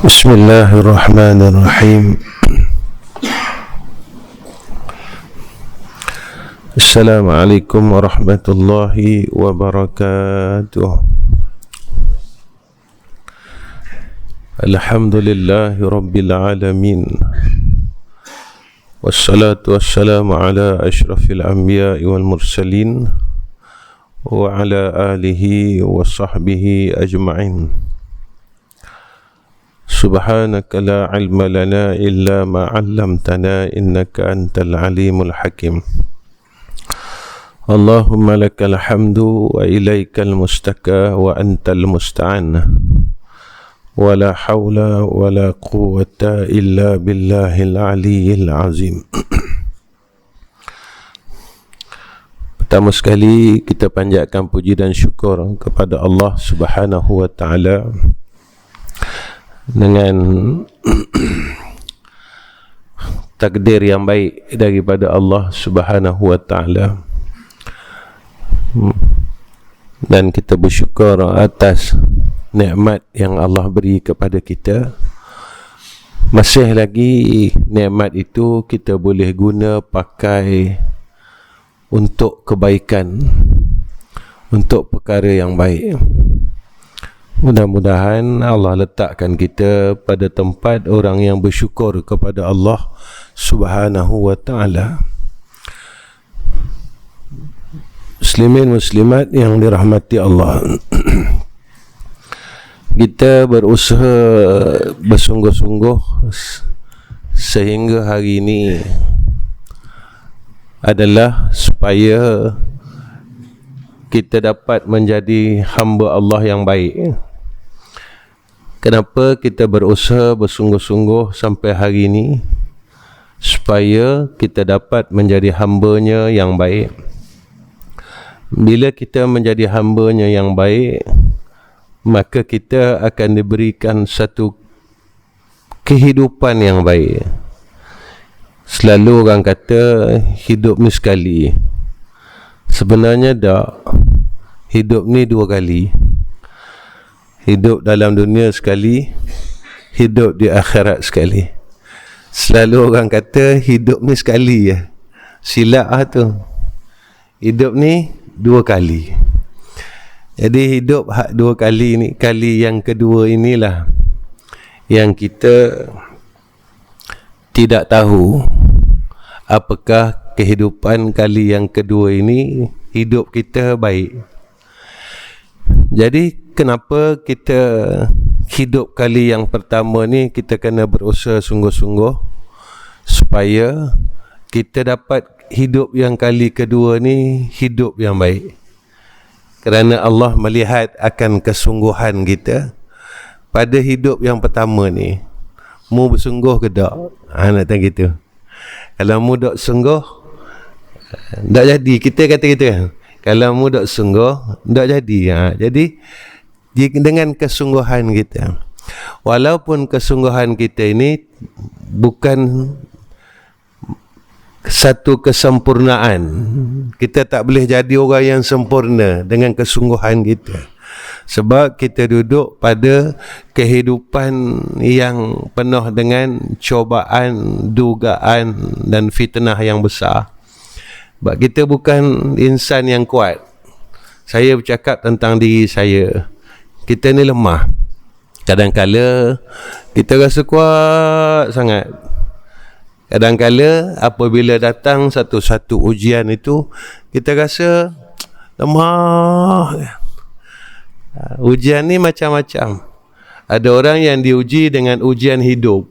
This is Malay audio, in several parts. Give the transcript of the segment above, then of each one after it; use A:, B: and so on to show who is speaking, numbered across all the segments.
A: Bismillahirrahmanirrahim. Assalamualaikum warahmatullahi wabarakatuh. Alhamdulillahi rabbil alamin. Wassalatu wassalamu ala ashrafil anbiya'i wal mursalin wa ala alihi wa sahbihi ajma'in. Subhanaka la ilma lana illa ma 'allamtana innaka antal alimul hakim. Allahumma lakal hamdu wa ilaikal mustaka wa antal musta'an. Wa la hawla wa la quwwata illa billahil aliyyil azim. Pertama sekali kita panjatkan puji dan syukur kepada Allah Subhanahu wa taala dengan takdir yang baik daripada Allah Subhanahu wa taala, dan kita bersyukur atas nikmat yang Allah beri kepada kita. Masih lagi nikmat itu kita boleh guna pakai untuk kebaikan, untuk perkara yang baik. Mudah-mudahan Allah letakkan kita pada tempat orang yang bersyukur kepada Allah Subhanahu wa ta'ala. Muslimin muslimat yang dirahmati Allah, kita berusaha bersungguh-sungguh sehingga hari ini adalah supaya kita dapat menjadi hamba Allah yang baik. Kenapa kita berusaha bersungguh-sungguh sampai hari ini? Supaya kita dapat menjadi hamba-Nya yang baik. Bila kita menjadi hamba-Nya yang baik, maka kita akan diberikan satu kehidupan yang baik. Selalu orang kata hidup ni sekali. Sebenarnya tak. Hidup ni dua kali. Hidup dalam dunia sekali, hidup di akhirat sekali. Selalu orang kata hidup ni sekali ya. Silap lah tu. Hidup ni dua kali. Jadi hidup hak dua kali ni, kali yang kedua inilah yang kita tidak tahu apakah kehidupan kali yang kedua ini hidup kita baik. Jadi kenapa kita hidup kali yang pertama ni kita kena berusaha sungguh-sungguh supaya kita dapat hidup yang kali kedua ni hidup yang baik. Kerana Allah melihat akan kesungguhan kita pada hidup yang pertama ni. Mu bersungguh ke tak? Nak tanya gitu. Kalau mu tak sungguh, tak jadi. Kita kata gitu kan. Kalau mu tak sungguh, tak jadi. Jadi dengan kesungguhan kita, walaupun kesungguhan kita ini bukan satu kesempurnaan, kita tak boleh jadi orang yang sempurna dengan kesungguhan kita. Sebab kita duduk pada kehidupan yang penuh dengan cobaan, dugaan dan fitnah yang besar. Sebab kita bukan insan yang kuat. Saya bercakap tentang diri saya. Kita ni lemah. Kadang-kala kita rasa kuat sangat. Kadang-kala apabila datang satu-satu ujian itu, kita rasa lemah. Ujian ni macam-macam. Ada orang yang diuji dengan ujian hidup.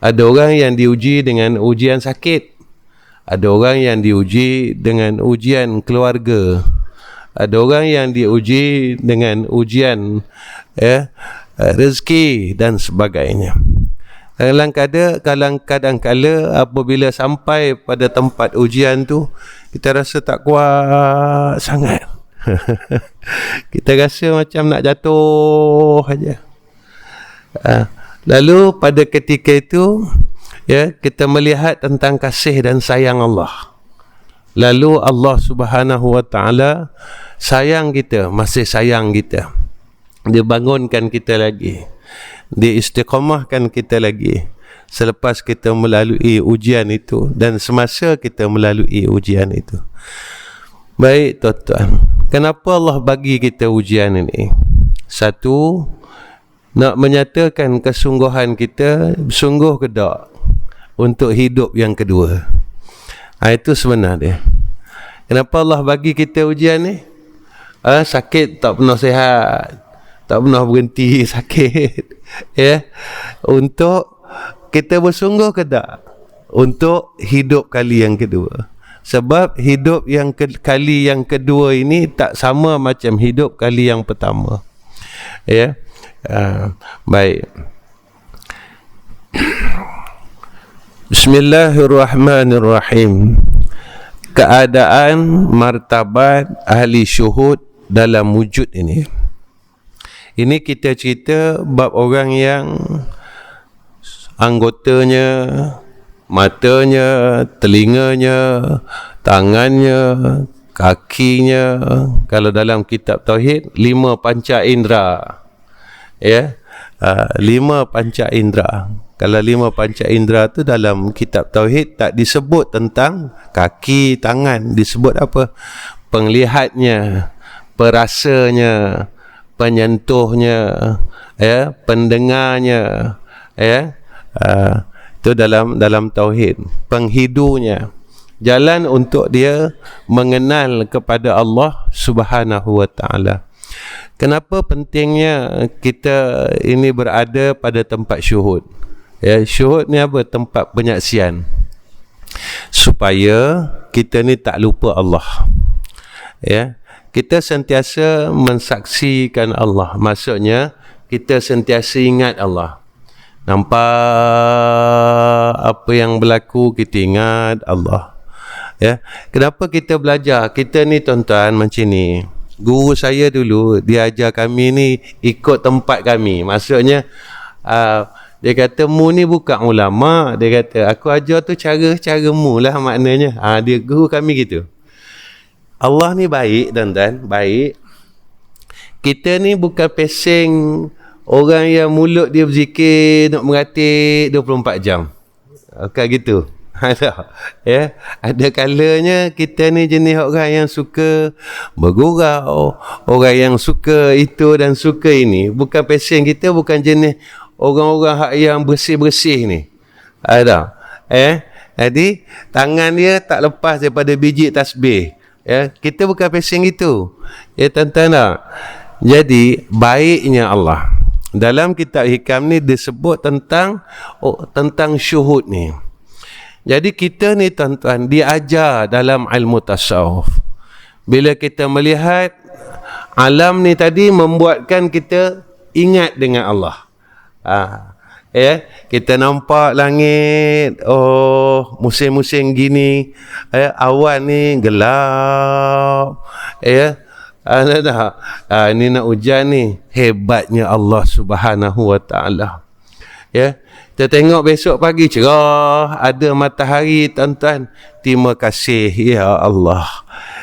A: Ada orang yang diuji dengan ujian sakit. Ada orang yang diuji dengan ujian keluarga. Ada orang yang diuji dengan ujian rezeki dan sebagainya. Kadang-kadang apabila sampai pada tempat ujian tu, kita rasa tak kuat sangat. Kita rasa macam nak jatuh saja. Lalu pada ketika itu, kita melihat tentang kasih dan sayang Allah. Lalu Allah Subhanahu wa ta'ala sayang kita, masih sayang kita. Dia bangunkan kita lagi. Dia istiqamahkan kita lagi selepas kita melalui ujian itu dan semasa kita melalui ujian itu. Baik tuan-tuan, kenapa Allah bagi kita ujian ini? Satu, nak menyatakan kesungguhan kita sungguh ke tak untuk hidup yang kedua. Itu sebenar dia. Kenapa Allah bagi kita ujian ni? Sakit tak pernah sihat, tak pernah berhenti sakit. Untuk kita bersungguh ke tak untuk hidup kali yang kedua. Sebab hidup yang kali yang kedua ini tak sama macam hidup kali yang pertama. Baik. Bismillahirrahmanirrahim. Keadaan martabat ahli syuhud dalam wujud ini. Ini kita cerita bab orang yang anggotanya, matanya, telinganya, tangannya, kakinya, kalau dalam kitab tauhid 5 panca indera. 5 panca indera. Kalau 5 panca indera tu dalam kitab tauhid tak disebut tentang kaki, tangan, disebut apa? Penglihatnya, perasanya, penyentuhnya, pendengarnya, itu dalam tauhid. Penghidunya, jalan untuk dia mengenal kepada Allah Subhanahu wa taala. Kenapa pentingnya kita ini berada pada tempat syuhud? Syuhud ni apa? Tempat penyaksian. Supaya kita ni tak lupa Allah. Kita sentiasa mensaksikan Allah. Maksudnya kita sentiasa ingat Allah. Nampak apa yang berlaku, kita ingat Allah. Kenapa kita belajar? Kita ni tuan-tuan macam ni. Guru saya dulu dia ajar kami ni ikut tempat kami. Maksudnya dia kata mu ni bukan ulama. Dia kata aku ajar tu cara mu lah maknanya. Dia guru kami gitu. Allah ni baik tuan-tuan, baik. Kita ni bukan pesing orang yang mulut dia berzikir nak meratik 24 jam. Bukan gitu. Ada kalanya kita ni jenis orang yang suka bergurau, orang yang suka itu dan suka ini. Bukan passion kita, bukan jenis orang-orang yang bersih-bersih ni. Jadi tangan dia tak lepas daripada biji tasbih. Kita bukan passion itu. Tuan-tuan tak? Jadi baiknya Allah dalam kitab hikam ni disebut tentang syuhud ni. Jadi kita ni tuan-tuan diajar dalam ilmu tasawuf. Bila kita melihat alam ni tadi membuatkan kita ingat dengan Allah. Kita nampak langit, musim-musim gini, awan ni gelap. Ini nak hujan ni, hebatnya Allah Subhanahu wa taala. Kita tengok besok pagi cerah, ada matahari tuan-tuan. Terima kasih ya Allah.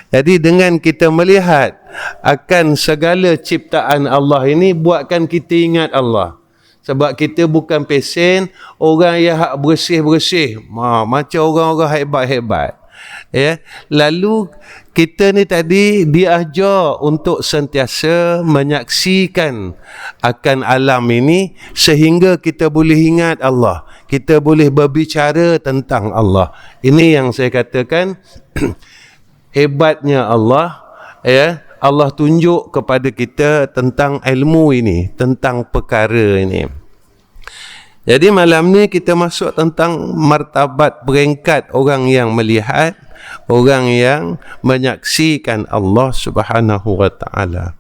A: Jadi dengan kita melihat akan segala ciptaan Allah ini, buatkan kita ingat Allah. Sebab kita bukan pesen orang yang bersih-bersih, macam orang-orang hebat-hebat. Lalu kita ni tadi diajar untuk sentiasa menyaksikan akan alam ini sehingga kita boleh ingat Allah, kita boleh berbicara tentang Allah. Ini yang saya katakan hebatnya Allah. Allah tunjuk kepada kita tentang ilmu ini, tentang perkara ini. Jadi malam ni kita masuk tentang martabat peringkat orang yang melihat, orang yang menyaksikan Allah Subhanahu wa taala.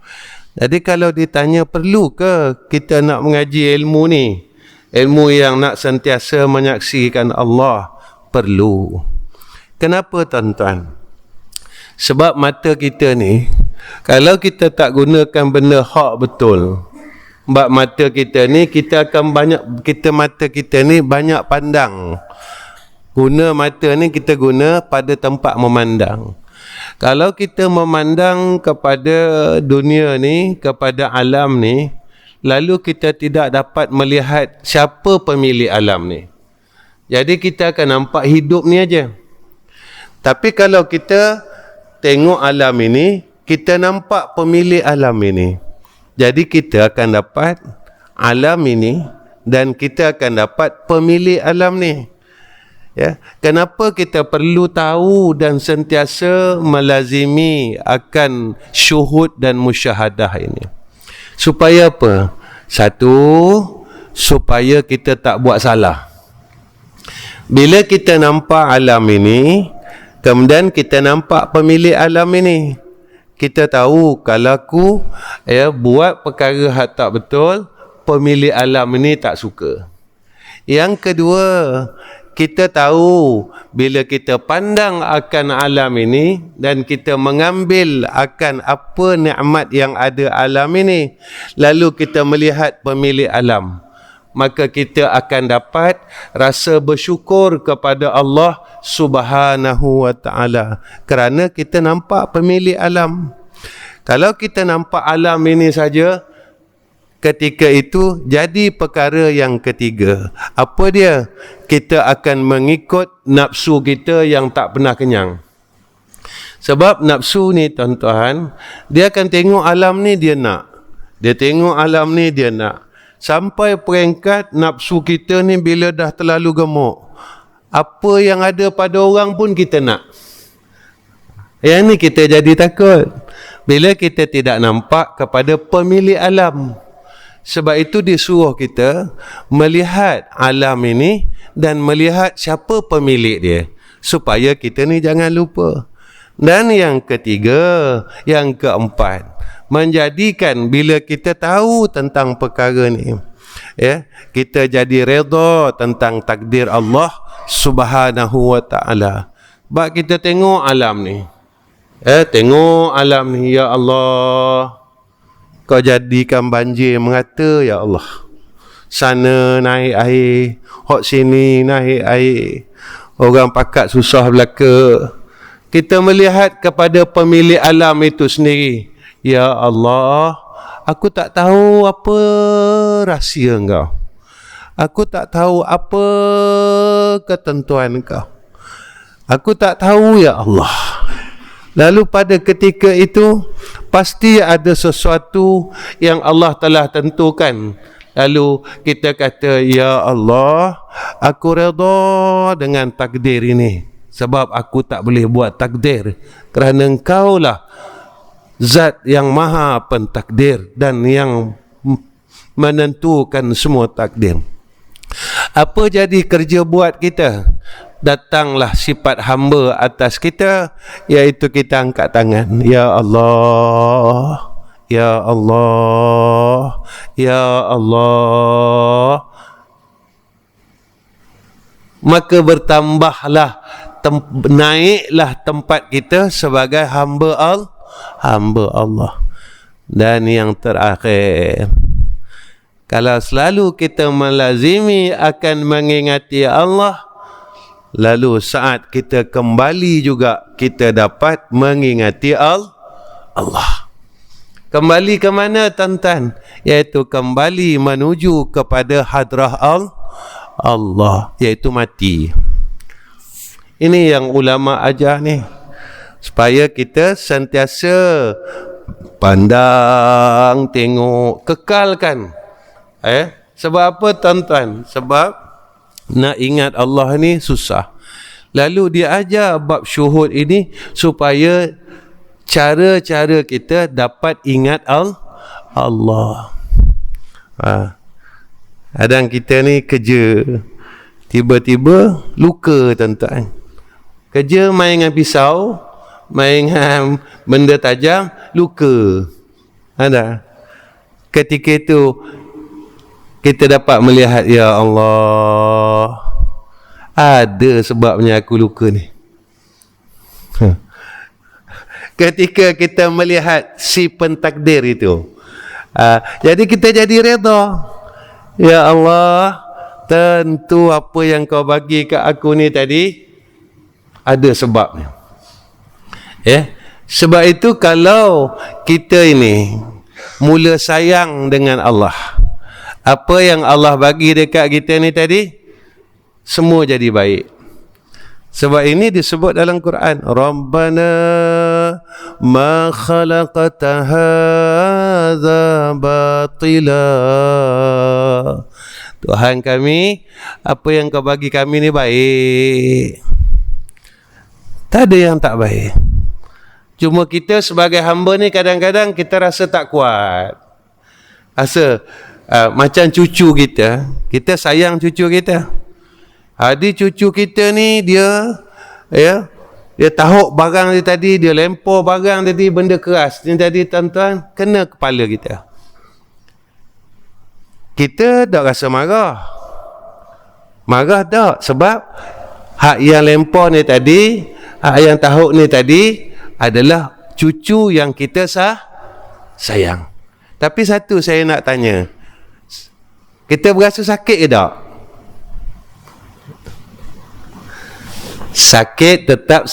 A: Jadi kalau ditanya perlu ke kita nak mengaji ilmu ni? Ilmu yang nak sentiasa menyaksikan Allah, perlu. Kenapa tuan-tuan? Sebab mata kita ni, kalau kita tak gunakan benda hak betul, sebab mata kita ni mata kita ni banyak pandang. Guna mata ni kita guna pada tempat memandang. Kalau kita memandang kepada dunia ni, kepada alam ni, lalu kita tidak dapat melihat siapa pemilik alam ni. Jadi kita akan nampak hidup ni aja. Tapi kalau kita tengok alam ini, kita nampak pemilik alam ini. Jadi kita akan dapat alam ini dan kita akan dapat pemilik alam ni. Ya, kenapa kita perlu tahu dan sentiasa melazimi akan syuhud dan musyahadah ini? Supaya apa? Satu, supaya kita tak buat salah. Bila kita nampak alam ini, kemudian kita nampak pemilik alam ini, kita tahu kalau aku buat perkara hak tak betul, pemilik alam ini tak suka. Yang kedua, kita tahu bila kita pandang akan alam ini dan kita mengambil akan apa nikmat yang ada alam ini, lalu kita melihat pemilik alam, maka kita akan dapat rasa bersyukur kepada Allah Subhanahu wa ta'ala kerana kita nampak pemilik alam. Kalau kita nampak alam ini saja, ketika itu jadi perkara yang ketiga. Apa dia? Kita akan mengikut nafsu kita yang tak pernah kenyang. Sebab nafsu ni tuan-tuan, dia akan tengok alam ni dia nak. Dia tengok alam ni dia nak. Sampai peringkat nafsu kita ni bila dah terlalu gemuk, apa yang ada pada orang pun kita nak. Yang ni kita jadi takut bila kita tidak nampak kepada pemilik alam. Sebab itu disuruh kita melihat alam ini dan melihat siapa pemilik dia, supaya kita ni jangan lupa. Dan yang ketiga, yang keempat, menjadikan bila kita tahu tentang perkara ni, kita jadi redha tentang takdir Allah Subhanahu wa ta'ala. Sebab kita tengok alam ni, tengok alam ni, ya Allah, Kau jadikan banjir merata, ya Allah. Sana naik air, hok sini naik air, orang pakat susah belaka. Kita melihat kepada pemilik alam itu sendiri. Ya Allah, aku tak tahu apa rahsia Engkau. Aku tak tahu apa ketentuan Engkau. Aku tak tahu, ya Allah. Lalu pada ketika itu pasti ada sesuatu yang Allah telah tentukan. Lalu kita kata, ya Allah, aku redha dengan takdir ini, sebab aku tak boleh buat takdir, kerana Engkau lah Zat yang maha pentakdir dan yang menentukan semua takdir. Apa jadi kerja buat kita? Datanglah sifat hamba atas kita, iaitu kita angkat tangan. Ya Allah, Ya Allah, Ya Allah. Maka bertambahlah, naiklah tempat kita sebagai hamba Allah. Dan yang terakhir, kalau selalu kita melazimi akan mengingati Allah, lalu saat kita kembali juga kita dapat mengingati Allah. Kembali ke mana, tuan-tuan? Iaitu kembali menuju kepada hadrah Allah, iaitu mati. Ini yang ulama ajar ni, supaya kita sentiasa pandang, tengok, kekalkan. Sebab apa, tuan-tuan? Sebab nak ingat Allah ni susah. Lalu dia ajar bab syuhud ini supaya cara-cara kita dapat ingat Allah. Kadang kita ni kerja, tiba-tiba luka, tuan-tuan. Kerja main dengan pisau, main dengan benda tajam, luka. Ada. Ketika itu kita dapat melihat, ya Allah, ada sebabnya aku luka ni. Ketika kita melihat si pentakdir itu, jadi kita jadi redha. Ya Allah, tentu apa yang kau bagi kat aku ni tadi ada sebabnya. Sebab itu kalau kita ini mula sayang dengan Allah, Apa yang Allah bagi dekat kita ni tadi, semua jadi baik. Sebab ini disebut dalam Quran, Rabbana ma khalaqta hadza batila. Tuhan kami, apa yang kau bagi kami ni baik. Tak ada yang tak baik. Cuma kita sebagai hamba ni kadang-kadang kita rasa tak kuat. Rasa macam cucu kita, kita sayang cucu kita. Ada cucu kita ni dia tahuk barang dia tadi, dia lempar barang tadi, benda keras ni tadi tuan-tuan, kena kepala kita. Kita tak rasa marah. Marah tak, sebab hak yang lempar ni tadi, hak yang tahuk ni tadi adalah cucu yang kita sayang. Tapi satu saya nak tanya, kita berasa sakit ke tak? Sakit tetap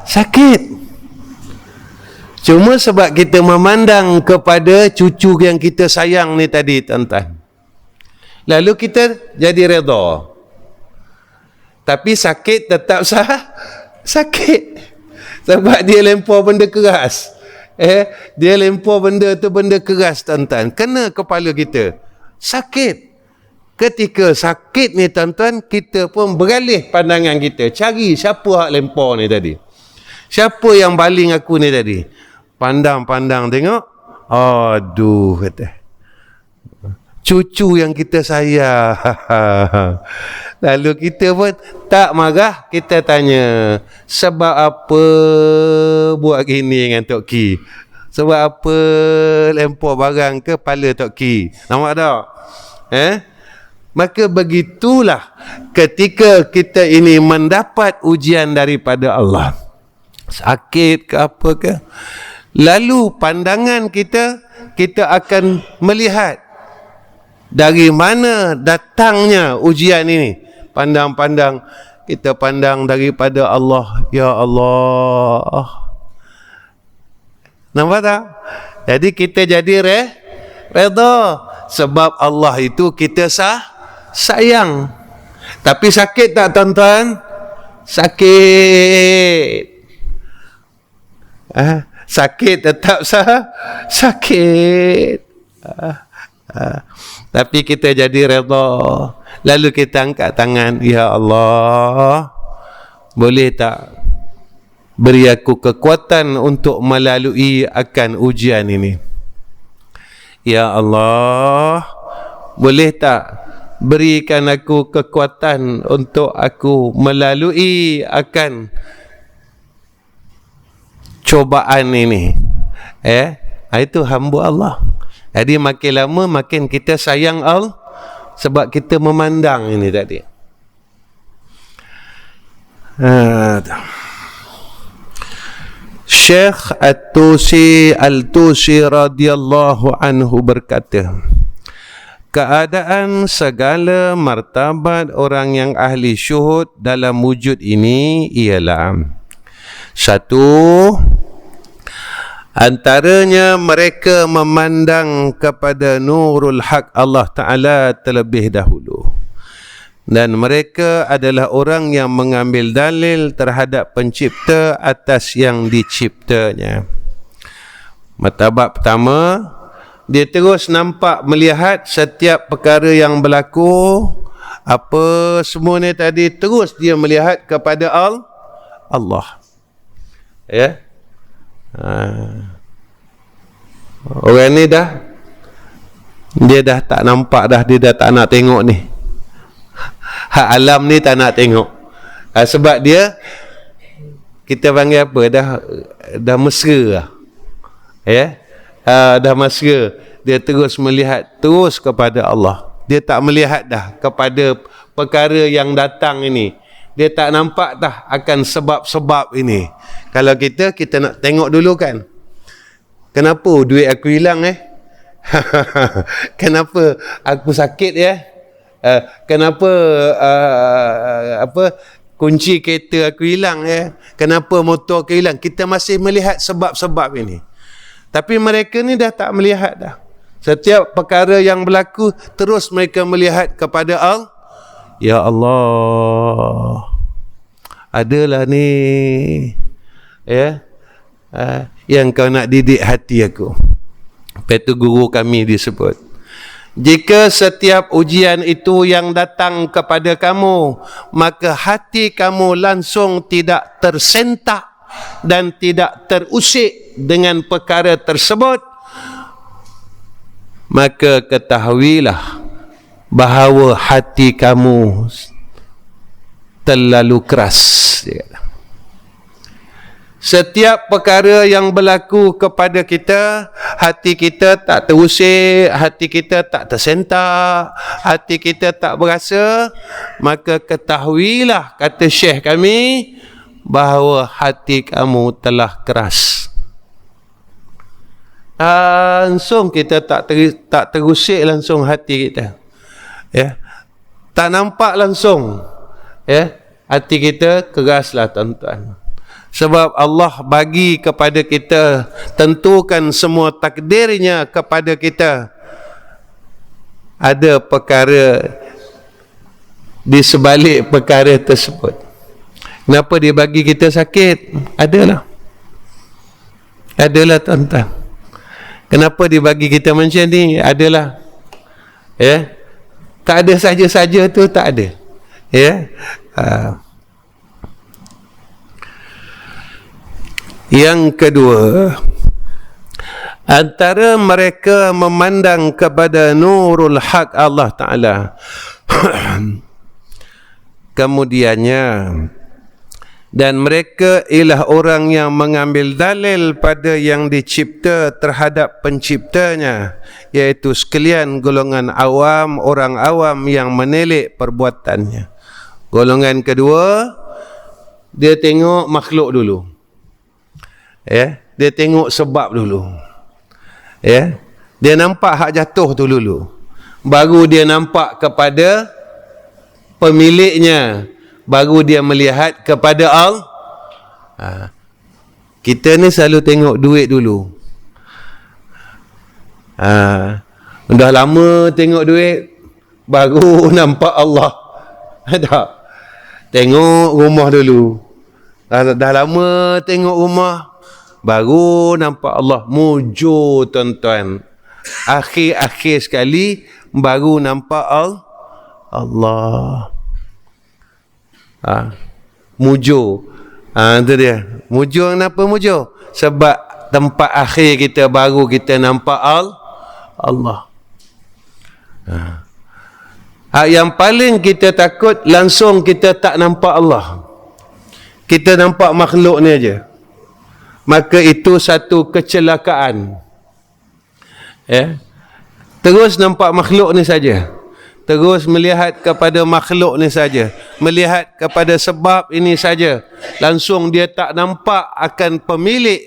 A: sakit. Cuma sebab kita memandang kepada cucu yang kita sayang ni tadi tuan-tuan, lalu kita jadi redha. Tapi sakit tetap sakit. Sebab dia lempar benda keras. Dia lempar benda tu benda keras tuan-tuan, kena kepala kita. Sakit. Ketika sakit ni tuan-tuan, kita pun beralih pandangan kita, cari siapa hak lempar ni tadi, siapa yang baling aku ni tadi. Pandang-pandang tengok, aduh kata, cucu yang kita sayang. Lalu kita pun tak marah, kita tanya, sebab apa buat gini dengan Tok Ki? Sebab apa lempar barang ke kepala Tok Ki? Nampak tak? Maka begitulah ketika kita ini mendapat ujian daripada Allah, sakit ke apa ke, lalu pandangan kita akan melihat dari mana datangnya ujian ini. Pandang-pandang, kita pandang daripada Allah. Ya Allah, nampak tak? Jadi kita jadi redha, sebab Allah itu kita sayang. Tapi sakit tak tuan-tuan? Sakit. Sakit tetap sakit. Tapi kita jadi redha. Lalu kita angkat tangan, ya Allah, boleh tak beri aku kekuatan untuk melalui akan ujian ini? Ya Allah, boleh tak berikan aku kekuatan untuk aku melalui akan cobaan ini. Itu hamba Allah. Jadi makin lama makin kita sayang Allah, sebab kita memandang ini tadi. Syekh At-Tusi Al-Tusi radhiyallahu anhu berkata, keadaan segala martabat orang yang ahli syuhud dalam wujud ini ialah: satu, antaranya mereka memandang kepada nurul haq Allah Ta'ala terlebih dahulu, dan mereka adalah orang yang mengambil dalil terhadap pencipta atas yang diciptanya. Martabat pertama, dia terus nampak, melihat setiap perkara yang berlaku, apa semua ni tadi, terus dia melihat kepada Allah. Orang ni dia dah tak nampak dah, dia dah tak nak tengok ni. Hak alam ni tak nak tengok. Sebab dia, kita panggil apa, dah mesra lah. Dah mesra. Dia terus melihat terus kepada Allah. Dia tak melihat dah kepada perkara yang datang ini. Dia tak nampak dah akan sebab-sebab ini. Kalau kita nak tengok dulu kan, kenapa duit aku hilang kenapa aku sakit kenapa kunci kereta aku hilang kenapa motor aku hilang. Kita masih melihat sebab-sebab ini. Tapi mereka ni dah tak melihat dah. Setiap perkara yang berlaku, terus mereka melihat kepada Allah. Ya Allah, adalah ni, ya, yang kau nak didik hati aku. Lepas tu guru kami disebut, jika setiap ujian itu yang datang kepada kamu, maka hati kamu langsung tidak tersentak dan tidak terusik dengan perkara tersebut, maka ketahuilah bahawa hati kamu terlalu keras. Setiap perkara yang berlaku kepada kita, hati kita tak terusik, hati kita tak tersentak, hati kita tak berasa, maka ketahuilah, kata Syekh kami, bahawa hati kamu telah keras. Langsung kita tak terusik langsung hati kita, ya, tak nampak langsung, ya, hati kita keraslah tuan-tuan. Sebab Allah bagi kepada kita, tentukan semua takdirnya kepada kita. Ada perkara di sebalik perkara tersebut. Kenapa dia bagi kita sakit? Adalah tuan-tuan. Kenapa dia bagi kita macam ni? Adalah, ya, tak ada saja-saja tu, tak ada, ya. Yang kedua, antara mereka memandang kepada nurul haq Allah Ta'ala. Kemudiannya, dan mereka ialah orang yang mengambil dalil pada yang dicipta terhadap penciptanya, iaitu sekalian golongan awam, orang awam yang menelik perbuatannya. Golongan kedua, dia tengok makhluk dulu, ya, dia tengok sebab dulu, ya, dia nampak hak jatuh tu dulu, baru dia nampak kepada pemiliknya, baru dia melihat kepada Allah. Kita ni selalu tengok duit dulu. Dah lama tengok duit, baru nampak Allah. Tak? Tengok rumah dulu. Dah lama tengok rumah, baru nampak Allah. Mujur tuan-tuan. Akhir-akhir sekali baru nampak Allah. Mujur. Itu dia. Mujur, kenapa mujur? Sebab tempat akhir kita baru kita nampak Allah. Yang paling kita takut, langsung kita tak nampak Allah, kita nampak makhluk ni aja, maka itu satu kecelakaan, ya. Terus nampak makhluk ni saja, terus melihat kepada makhluk ni saja, melihat kepada sebab ini saja, langsung dia tak nampak akan pemilik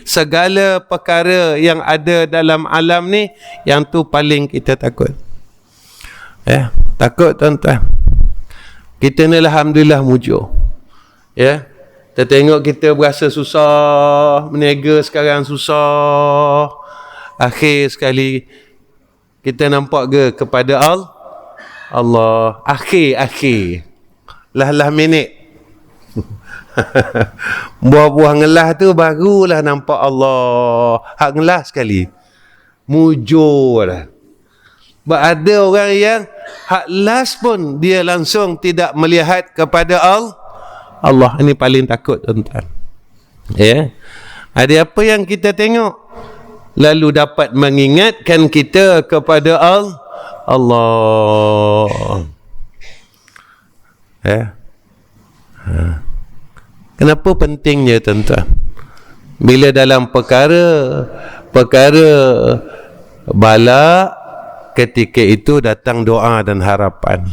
A: segala perkara yang ada dalam alam ni. Yang tu paling kita takut, ya. Takut tuan-tuan. Kita ni alhamdulillah mujur, ya. Kita tengok kita berasa susah, meniaga sekarang susah, akhir sekali kita nampak ke kepada Allah. Akhir lah minit buah-buah ngelah tu barulah nampak Allah. Hak ngelah sekali mujur dah. Ada orang yang hak last pun dia langsung tidak melihat kepada Allah. Ini paling takut tuan-tuan, ya. Ada apa yang kita tengok lalu dapat mengingatkan kita kepada Allah, ya. Kenapa pentingnya tuan-tuan? Bila dalam perkara bala, ketika itu datang doa dan harapan.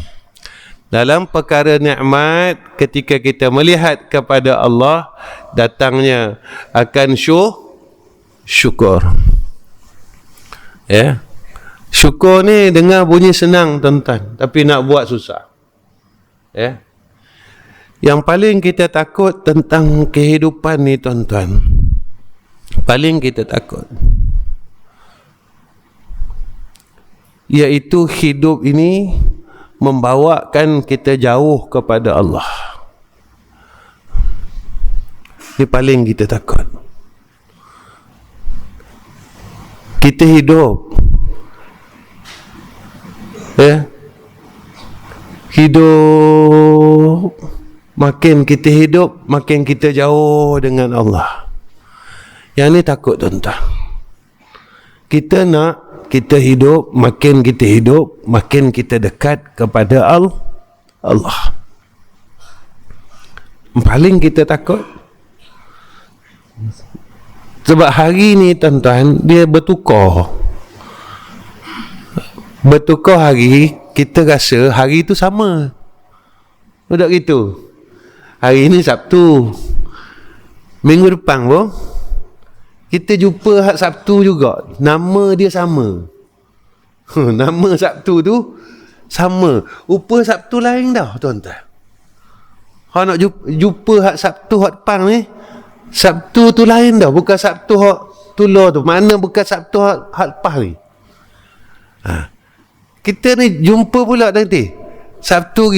A: Dalam perkara nikmat, ketika kita melihat kepada Allah, datangnya akan syukur, ya. Syukur ni dengar bunyi senang tuan-tuan, tapi nak buat susah, ya. Yang paling kita takut tentang kehidupan ni tuan-tuan, paling kita takut iaitu hidup ini membawakan kita jauh kepada Allah. Ini paling kita takut. Kita hidup, hidup, makin kita hidup, makin kita jauh dengan Allah. Yang ni takut tuan-tuan. Kita nak kita hidup, makin kita dekat kepada Allah. Paling kita takut. Sebab hari ni tuan-tuan, dia bertukar hari. Kita rasa hari tu sama. Tak gitu. Hari ni Sabtu, minggu depan pun kita jumpa hari Sabtu juga, nama dia sama. Nama Sabtu tu sama, rupa Sabtu lain dah tuan-tuan. Kalau nak jumpa hari Sabtu hari depan ni, Sabtu tu lain dah, bukan Sabtu hak tular tu. Mana bukan Sabtu hak lepas ni. Kita ni jumpa pula nanti Sabtu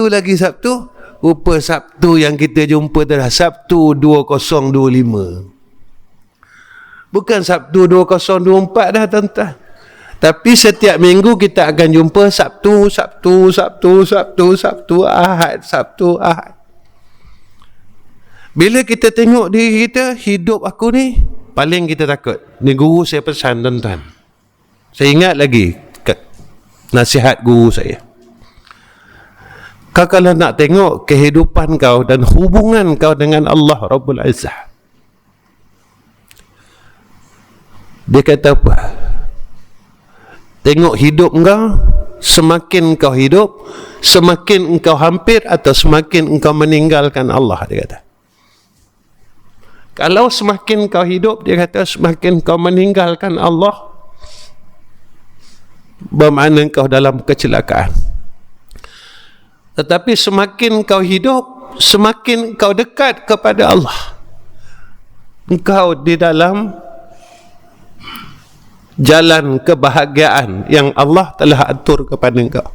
A: lagi Sabtu. Rupa Sabtu yang kita jumpa adalah Sabtu 2025. Bukan Sabtu 2024 dah tuan-tuan. Tapi setiap minggu kita akan jumpa Sabtu, Ahad. Bila kita tengok diri kita, hidup aku ni, paling kita takut. Ni guru saya pesan tuan-tuan. Saya ingat lagi nasihat guru saya. Kau kalau nak tengok kehidupan kau dan hubungan kau dengan Allah Rabbul Izzah, dia kata apa? Tengok hidup kau, semakin kau hidup, semakin engkau hampir atau semakin engkau meninggalkan Allah, dia kata. Kalau semakin kau hidup, dia kata, semakin kau meninggalkan Allah, bermakna kau dalam kecelakaan. Tetapi semakin kau hidup, semakin kau dekat kepada Allah. Engkau di dalam jalan kebahagiaan yang Allah telah atur kepada engkau.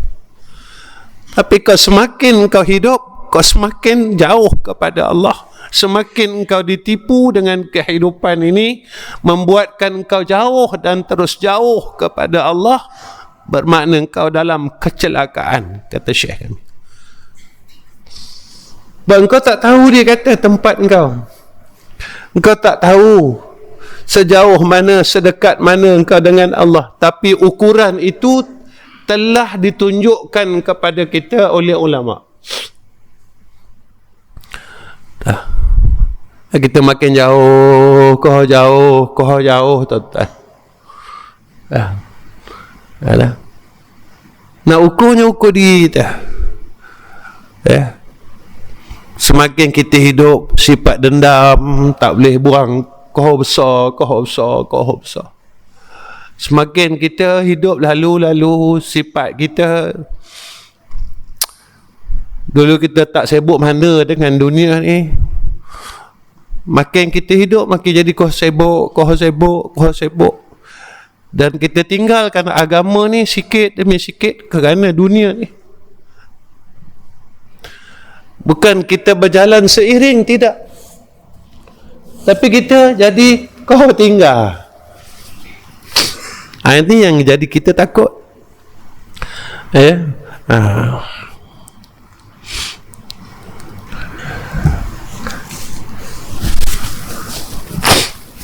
A: Tapi kau semakin kau hidup, kau semakin jauh kepada Allah. Semakin engkau ditipu dengan kehidupan ini, membuatkan engkau jauh dan terus jauh kepada Allah, bermakna engkau dalam kecelakaan, kata Syekh kami. Engkau tak tahu, dia kata, tempat engkau. Engkau tak tahu sejauh mana, sedekat mana engkau dengan Allah. Tapi ukuran itu telah ditunjukkan kepada kita oleh ulama. Kita makin jauh, jauh tuan-tuan. Nak ukurnya ukur diri kita. Semakin kita hidup sifat dendam, tak boleh buang kohor besar. Semakin kita hidup lalu sifat kita, dulu kita tak sibuk mana dengan dunia ni, makin kita hidup makin jadi kohor sibuk, dan kita tinggalkan agama ni sikit demi sikit kerana dunia ni. Bukan kita berjalan seiring, tidak, tapi kita jadi kau tinggal. Ini yang jadi kita takut.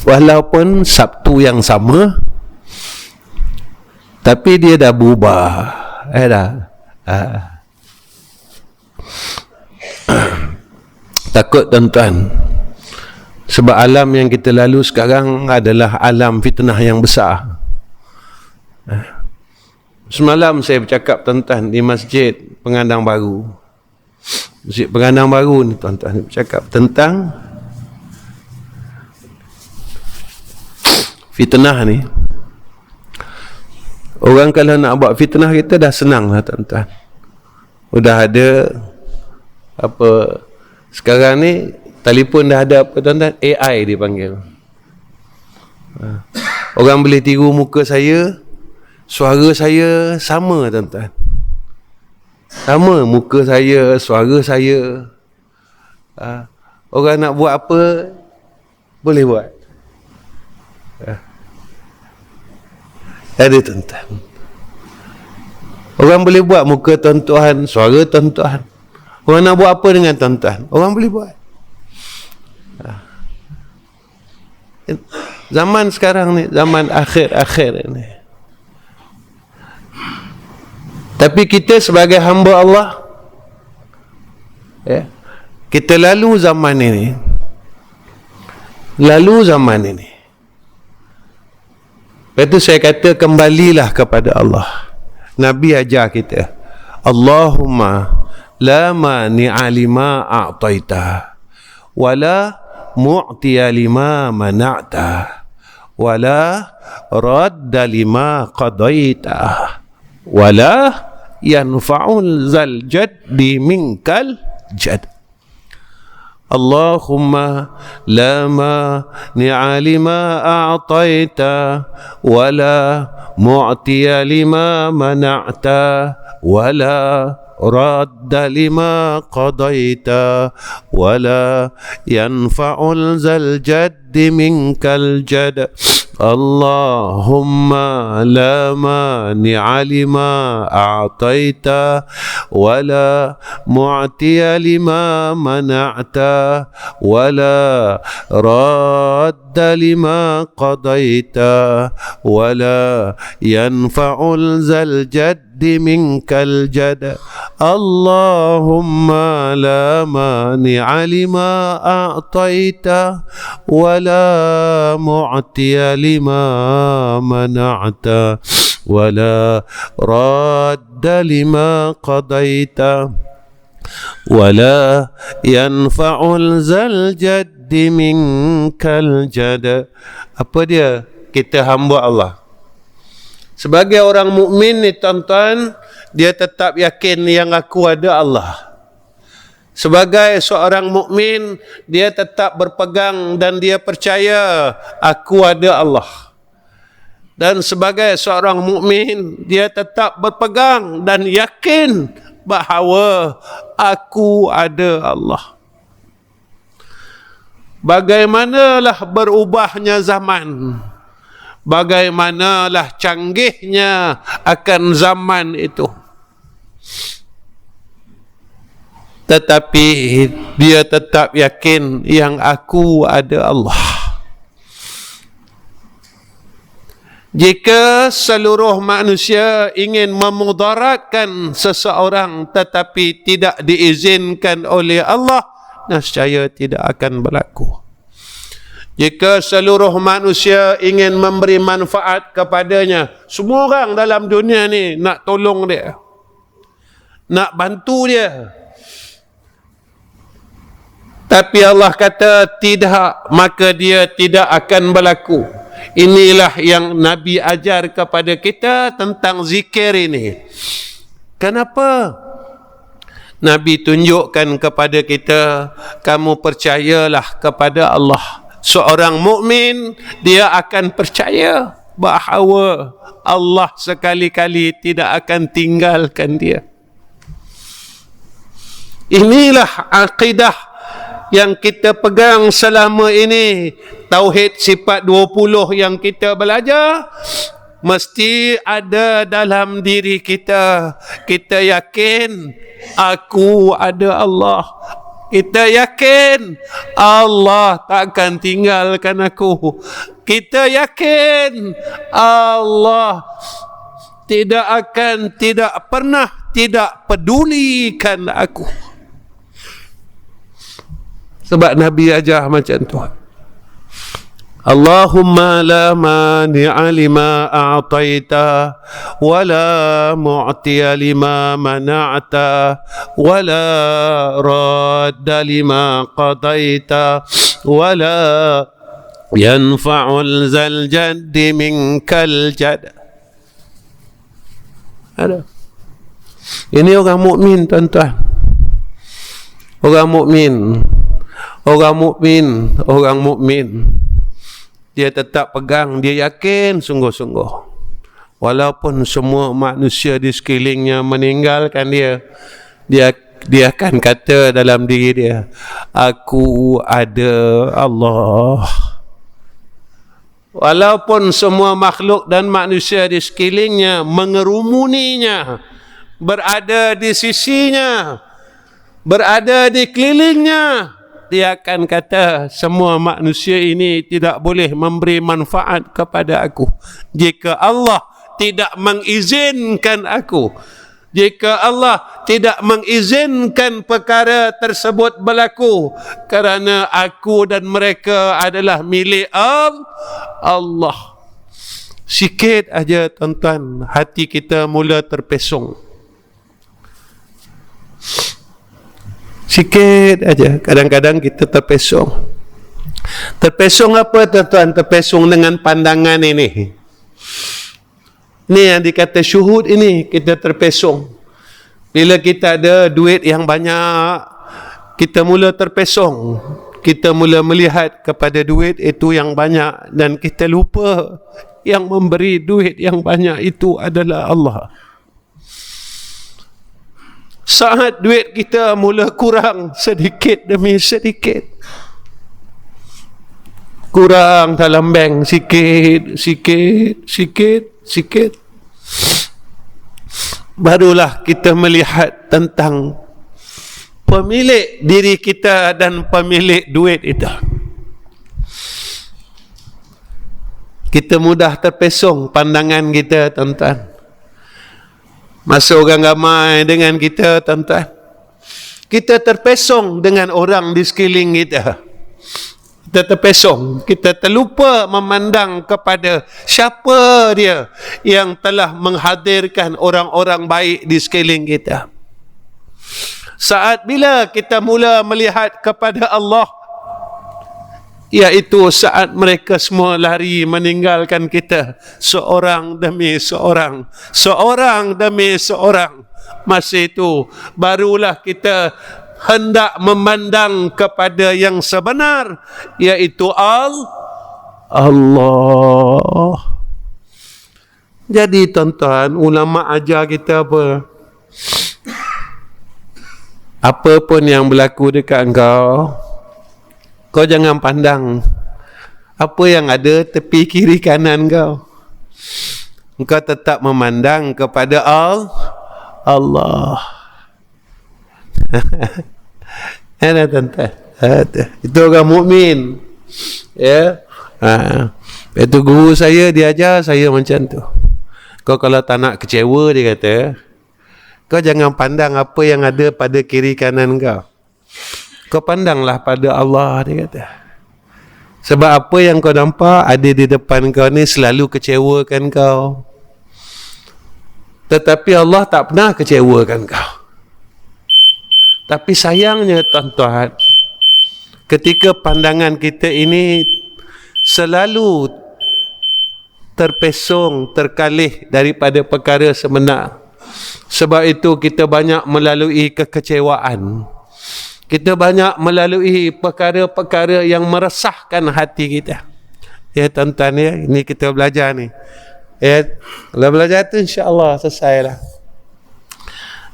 A: Walaupun Sabtu yang sama, tapi dia dah berubah. Takut tuan-tuan. Sebab alam yang kita lalu sekarang adalah alam fitnah yang besar. Semalam saya bercakap tuan-tuan di Masjid Pengandang Baru. Masjid Pengandang Baru ni tuan-tuan, bercakap tentang fitnah ni. Orang kalau nak buat fitnah kita dah senang lah tuan-tuan. Udah ada apa sekarang ni, telefon dah ada apa tuan-tuan, AI dipanggil. Orang boleh tiru muka saya suara saya sama tuan-tuan. Sama muka saya, suara saya. Orang nak buat apa, boleh buat. Ada tuan-tuan. Orang boleh buat muka tuan-tuan, suara tuan-tuan. Orang nak buat apa dengan tuan-tuan, orang boleh buat. Zaman sekarang ni, zaman akhir-akhir ni. Tapi kita sebagai hamba Allah, kita lalu zaman ini. Lalu zaman ini. Lepas tu saya kata, kembalilah kepada Allah. Nabi ajar kita, Allahumma la mani'a lima a'taita wala mu'tiya lima mana'ta wala radda lima qadaita wala yanfa'ul zal jaddi minkal jad. Allahumma la mani'a lima a'taita wala mu'tiya lima mana'ta wala radda lima qadaita wala yanfa'ul zal jaddi minkal jad. Allahumma la mani'a lima a'taita wala mu'tiya lima mana'ta wala radda lima qadaita wala yanfa'ul zal jaddi minkal jad. Allahumma la mani'a lima a'taita wala mu'tiya lima mana'ta wala radda lima qadaita wala yanfa'ul zal jaddi minkal jad. Apa dia? Kita hamba Allah. Sebagai orang mukmin ni tuan-tuan, dia tetap yakin yang aku ada Allah. Sebagai seorang mukmin, dia tetap berpegang dan dia percaya aku ada Allah. Dan sebagai seorang mukmin, dia tetap berpegang dan yakin bahawa aku ada Allah. Bagaimanalah berubahnya zaman, bagaimanalah canggihnya akan zaman itu, tetapi dia tetap yakin yang aku ada Allah. Jika seluruh manusia ingin memudaratkan seseorang tetapi tidak diizinkan oleh Allah, nescaya tidak akan berlaku. Jika seluruh manusia ingin memberi manfaat kepadanya, semua orang dalam dunia ni nak tolong dia, nak bantu dia, tapi Allah kata tidak, maka dia tidak akan berlaku. Inilah yang Nabi ajar kepada kita tentang zikir ini. Kenapa? Nabi tunjukkan kepada kita, kamu percayalah kepada Allah. Seorang mukmin, dia akan percaya bahawa Allah sekali-kali tidak akan tinggalkan dia. Inilah akidah yang kita pegang selama ini. Tauhid sifat 20 yang kita belajar, mesti ada dalam diri kita. Kita yakin aku ada Allah. Kita yakin Allah takkan tinggalkan aku. Kita yakin Allah tidak pernah tidak pedulikan aku. Sebab Nabi ajar macam tu. Allahumma la mani'a lima a'taita wala mu'tiya lima mana'ta wala radda lima qadaita wala yanfa'ul zal jaddi minkal jad. Ada. Ini orang mukmin tuan-tuan. Orang mukmin. Orang mukmin, dia tetap pegang, dia yakin sungguh-sungguh. Walaupun semua manusia di sekelilingnya meninggalkan dia akan kata dalam diri dia, aku ada Allah. Walaupun semua makhluk dan manusia di sekelilingnya mengerumuninya, berada di sisinya, berada di kelilingnya, dia akan kata, semua manusia ini tidak boleh memberi manfaat kepada aku jika Allah tidak mengizinkan aku. Jika Allah tidak mengizinkan perkara tersebut berlaku, kerana aku dan mereka adalah milik Allah. Sikit aja tuan-tuan, hati kita mula terpesong. Sikit aja, kadang-kadang kita terpesong. Terpesong apa tuan-tuan? Terpesong dengan pandangan ini. Ini yang dikata syuhud ini, kita terpesong. Bila kita ada duit yang banyak, kita mula terpesong. Kita mula melihat kepada duit itu yang banyak dan kita lupa yang memberi duit yang banyak itu adalah Allah. Saat duit kita mula kurang sedikit demi sedikit, kurang dalam bank sikit, barulah kita melihat tentang pemilik diri kita dan pemilik duit itu. Kita mudah terpesong pandangan kita, tuan-tuan. Masa orang ramai dengan kita, tuan-tuan, kita terpesong dengan orang di sekeliling kita. Kita terpesong, kita terlupa memandang kepada siapa dia yang telah menghadirkan orang-orang baik di sekeliling kita. Saat bila kita mula melihat kepada Allah, iaitu saat mereka semua lari meninggalkan kita, seorang demi seorang, seorang demi seorang. Masa itu barulah kita hendak memandang kepada yang sebenar, iaitu Allah. Jadi tuan-tuan, ulama ajar kita apa? Apa pun yang berlaku dekat engkau, kau jangan pandang apa yang ada tepi kiri kanan kau. Engkau tetap memandang kepada Allah. Ada tuan-tuan, itu orang mukmin. Ya. Itu guru saya, dia ajar saya macam tu. Kau kalau tak nak kecewa, dia kata, kau jangan pandang apa yang ada pada kiri kanan kau. Kau pandanglah pada Allah, dia kata. Sebab apa yang kau nampak ada di depan kau ni selalu kecewakan kau. Tetapi Allah tak pernah kecewakan kau. Tapi sayangnya tuan-tuan, ketika pandangan kita ini selalu terpesong, terkalih daripada perkara sebenar. Sebab itu kita banyak melalui kekecewaan. Kita banyak melalui perkara-perkara yang meresahkan hati kita. Ya tuan-tuan ya, ini kita belajar ni. Ya, kalau belajar tu insya-Allah selesailah.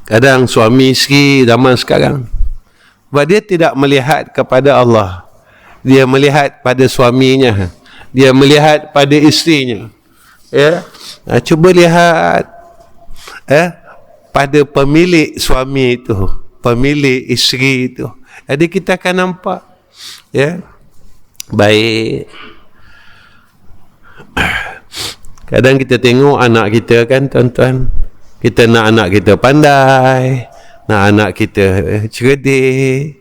A: Kadang suami isteri zaman sekarang, sebab dia tidak melihat kepada Allah, dia melihat pada suaminya, dia melihat pada isterinya. Ya, cuba lihat pada pemilik suami itu, pemilik isteri itu. Jadi kita akan nampak, ya, baik. Kadang kita tengok anak kita kan tuan-tuan, kita nak anak kita pandai, nak anak kita cerdik,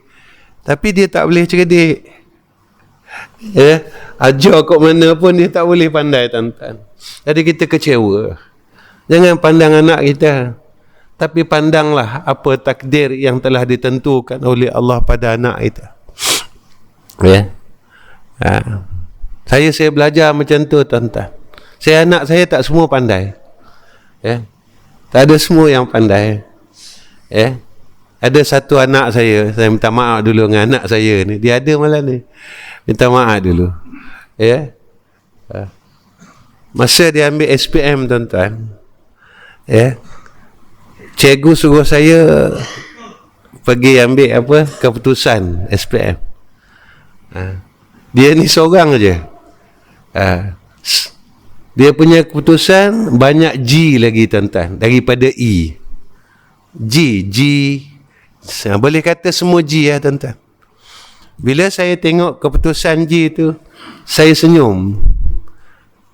A: tapi dia tak boleh cerdik. Ya, ajar kat mana pun dia tak boleh pandai, tuan-tuan. Jadi kita kecewa. Jangan pandang anak kita, tapi pandanglah apa takdir yang telah ditentukan oleh Allah pada anak kita. Ya. Saya belajar macam tu, tuan-tuan. Anak saya tak semua pandai. Ya. Tak ada semua yang pandai. Ya. Ada satu anak saya minta maaf dulu dengan anak saya ni. Dia ada malah ni. Minta maaf dulu. Ya. Masa dia ambil SPM, tuan-tuan, cikgu suruh saya pergi ambil keputusan SPM. Dia ni seorang je. Dia punya keputusan banyak G lagi, tuan-tuan, daripada E. G. Boleh kata semua G ya, tuan-tuan. Bila saya tengok keputusan G tu, saya senyum.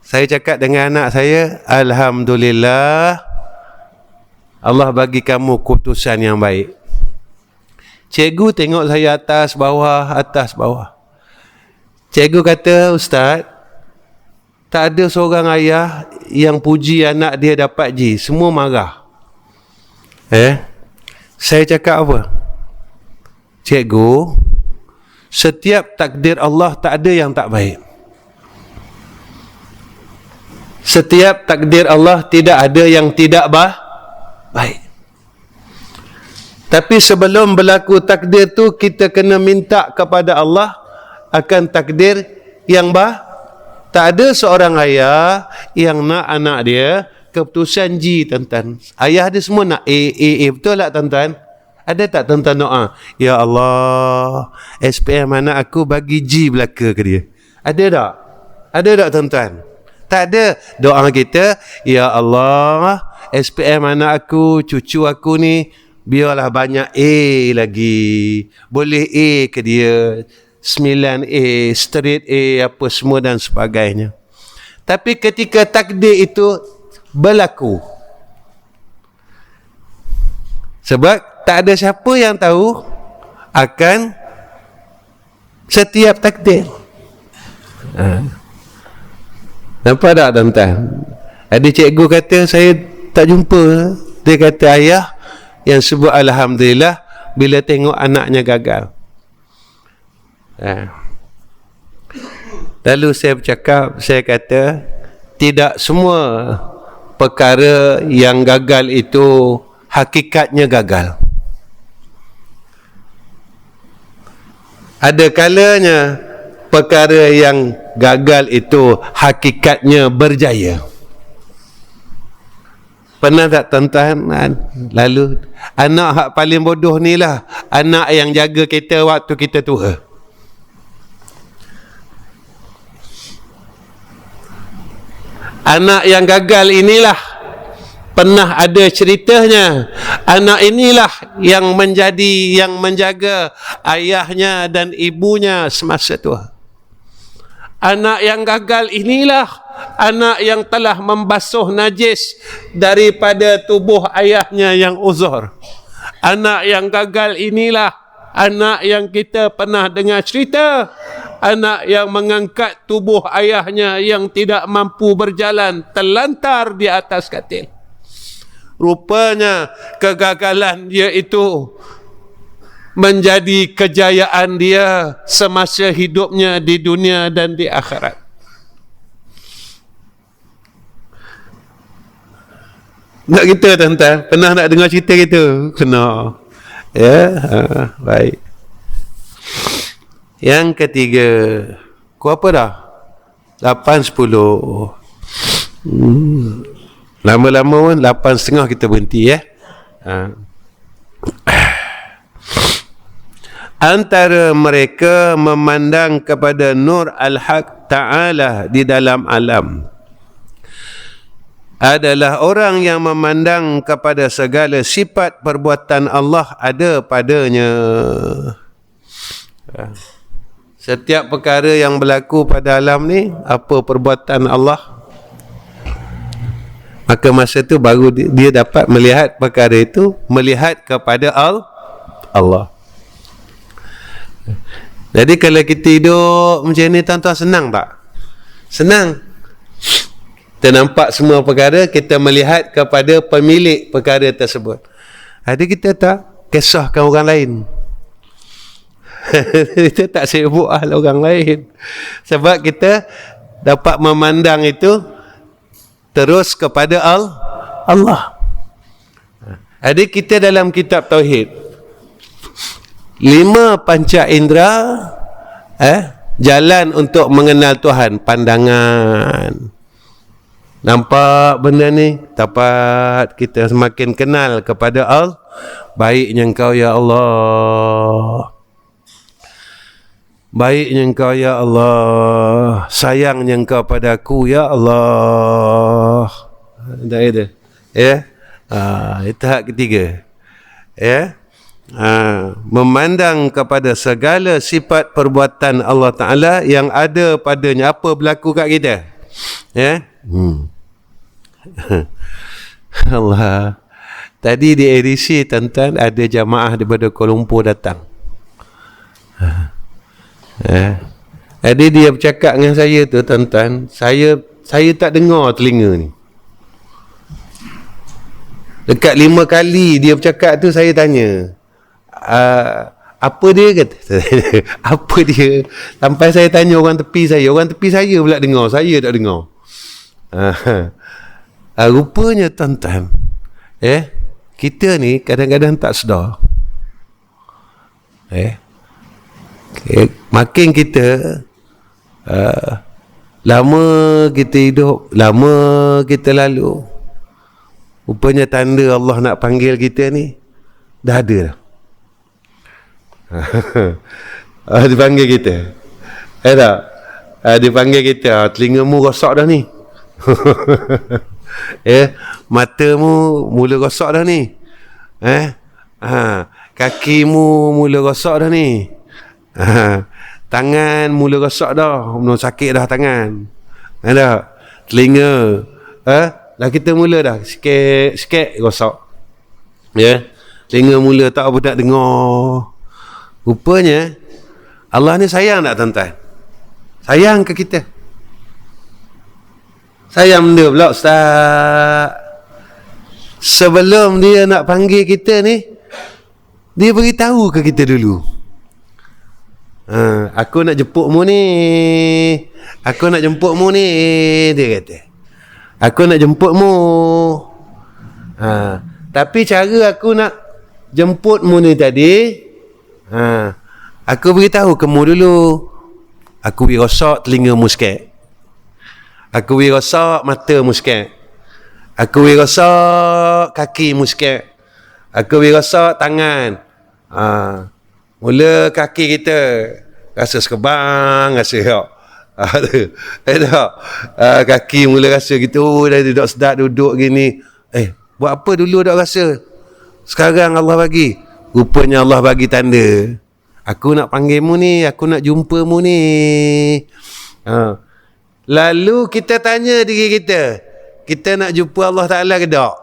A: Saya cakap dengan anak saya, Alhamdulillah, Allah bagi kamu keputusan yang baik. Cikgu tengok saya atas bawah. Cikgu kata, Ustaz, tak ada seorang ayah yang puji anak dia dapat G. Semua marah. Saya cakap apa? Cikgu, setiap takdir Allah tak ada yang tak baik. Setiap takdir Allah tidak ada yang tidak baik. Tapi sebelum berlaku takdir tu, kita kena minta kepada Allah akan takdir yang tak ada seorang ayah yang nak anak dia keputusan G, tuan-tuan. Ayah dia semua nak A. Betul tak, tuan-tuan? Ada tak tuan-tuan doa, ya Allah, SPM anak aku bagi G belaka ke dia? Ada tak? Ada tak, tuan-tuan? Tak ada. Doa kita, ya Allah, SPM anak aku, cucu aku ni, biarlah banyak A lagi. Boleh A ke dia, 9A, straight A, apa semua dan sebagainya. Tapi ketika takdir itu berlaku, sebab tak ada siapa yang tahu akan setiap takdir. Nampak tak, tuan-tuan? Ada cikgu kata, saya tak jumpa. Dia kata, ayah yang sebut Alhamdulillah bila tengok anaknya gagal. Lalu saya bercakap, saya kata, tidak semua perkara yang gagal itu hakikatnya gagal. Ada kalanya perkara yang gagal itu hakikatnya berjaya. Pernah tak, tuan-tuan? Lalu anak hak paling bodoh ni lah anak yang jaga kita waktu kita tua. Anak yang gagal inilah pernah ada ceritanya. Anak inilah yang menjaga ayahnya dan ibunya semasa tua. Anak yang gagal inilah anak yang telah membasuh najis daripada tubuh ayahnya yang uzur. Anak yang gagal inilah anak yang kita pernah dengar cerita, anak yang mengangkat tubuh ayahnya yang tidak mampu berjalan, terlantar di atas katil. Rupanya kegagalan dia itu menjadi kejayaan dia semasa hidupnya di dunia dan di akhirat. Nak kita, tuan-tuan? Pernah nak dengar cerita gitu? Kena. Baik. Yang ketiga, apa dah? 8.10. Lama-lama pun 8.30 kita berhenti Antara mereka memandang kepada Nur Al-Haq Ta'ala di dalam alam adalah orang yang memandang kepada segala sifat perbuatan Allah ada padanya. Setiap perkara yang berlaku pada alam ni, apa perbuatan Allah, maka masa tu baru dia dapat melihat perkara itu, melihat kepada Allah. Jadi kalau kita hidup macam ni, tuan-tuan, senang tak? Senang. Kita nampak semua perkara, kita melihat kepada pemilik perkara tersebut. Ada kita tak kisahkan orang lain. Kita tak sibuk orang lain. Sebab kita dapat memandang itu terus kepada Allah. Ada kita dalam kitab Tauhid, 5 panca indera jalan untuk mengenal Tuhan. Pandangan, Nampak benda ni? Dapat kita semakin kenal kepada Allah. Baiknya Engkau ya Allah, baiknya Engkau ya Allah, sayangnya Engkau padaku ya Allah. Dah ada. Ya. Itu hak ketiga. Ya. Memandang kepada segala sifat perbuatan Allah Ta'ala yang ada padanya, apa berlaku kat kita. Ya. Allah. Tadi di edisi tuan-tuan ada jamaah daripada Kuala Lumpur datang. Jadi dia bercakap dengan saya tu tuan-tuan, saya tak dengar telinga ni. Dekat 5 kali dia bercakap tu, saya tanya, apa dia kata? Apa dia? Sampai saya tanya orang tepi saya pula dengar, saya tak dengar. Rupanya tuan-tuan, kita ni kadang-kadang tak sedar. Makin kita lama kita hidup, lama kita lalu, rupanya tanda Allah nak panggil kita ni dah ada dah. Dia panggil kita. Tak? Dia panggil kita, telingamu rosak dah ni. Matamu mula rosak dah ni. Kakimu mula rosak dah ni. Tangan mula rosak dah, mula sakit dah tangan. Ada telinga, dah kita mula dah sikit rosak. Telinga mula tak apa nak dengar. Rupanya Allah ni sayang tak tuan-tuan? Sayang ke kita? Sayang benda pula Ustaz. Sebelum dia nak panggil kita ni, dia beritahu ke kita dulu. Aku nak jemputmu ni. Aku nak jemputmu ni, dia kata. Aku nak jemputmu. Tapi cara aku nak jemputmu ni tadi, aku beritahu kamu dulu. Aku beri rosak telingamu sikit. Aku beri rosak matamu sikit. Aku beri rosak kakimu sikit. Aku beri rosak tangan. Mula kaki kita rasa sekebang, rasa tak. Kaki mula rasa gitu, dah duduk sedap duduk gini. Buat apa dulu tak rasa? Sekarang Allah bagi. Rupanya Allah bagi tanda. Aku nak panggilmu ni, aku nak jumpamu ni. Lalu kita tanya diri kita, kita nak jumpa Allah Ta'ala ke tak?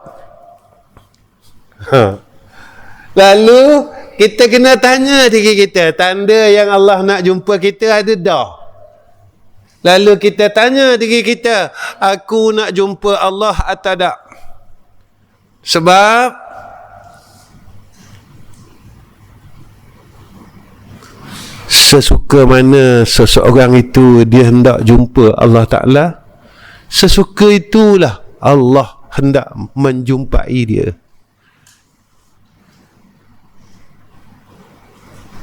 A: Lalu kita kena tanya diri kita, tanda yang Allah nak jumpa kita ada dah? Lalu kita tanya diri kita, aku nak jumpa Allah atau tak? Sebab sesuka mana seseorang itu dia hendak jumpa Allah Ta'ala, sesuka itulah Allah hendak menjumpai dia.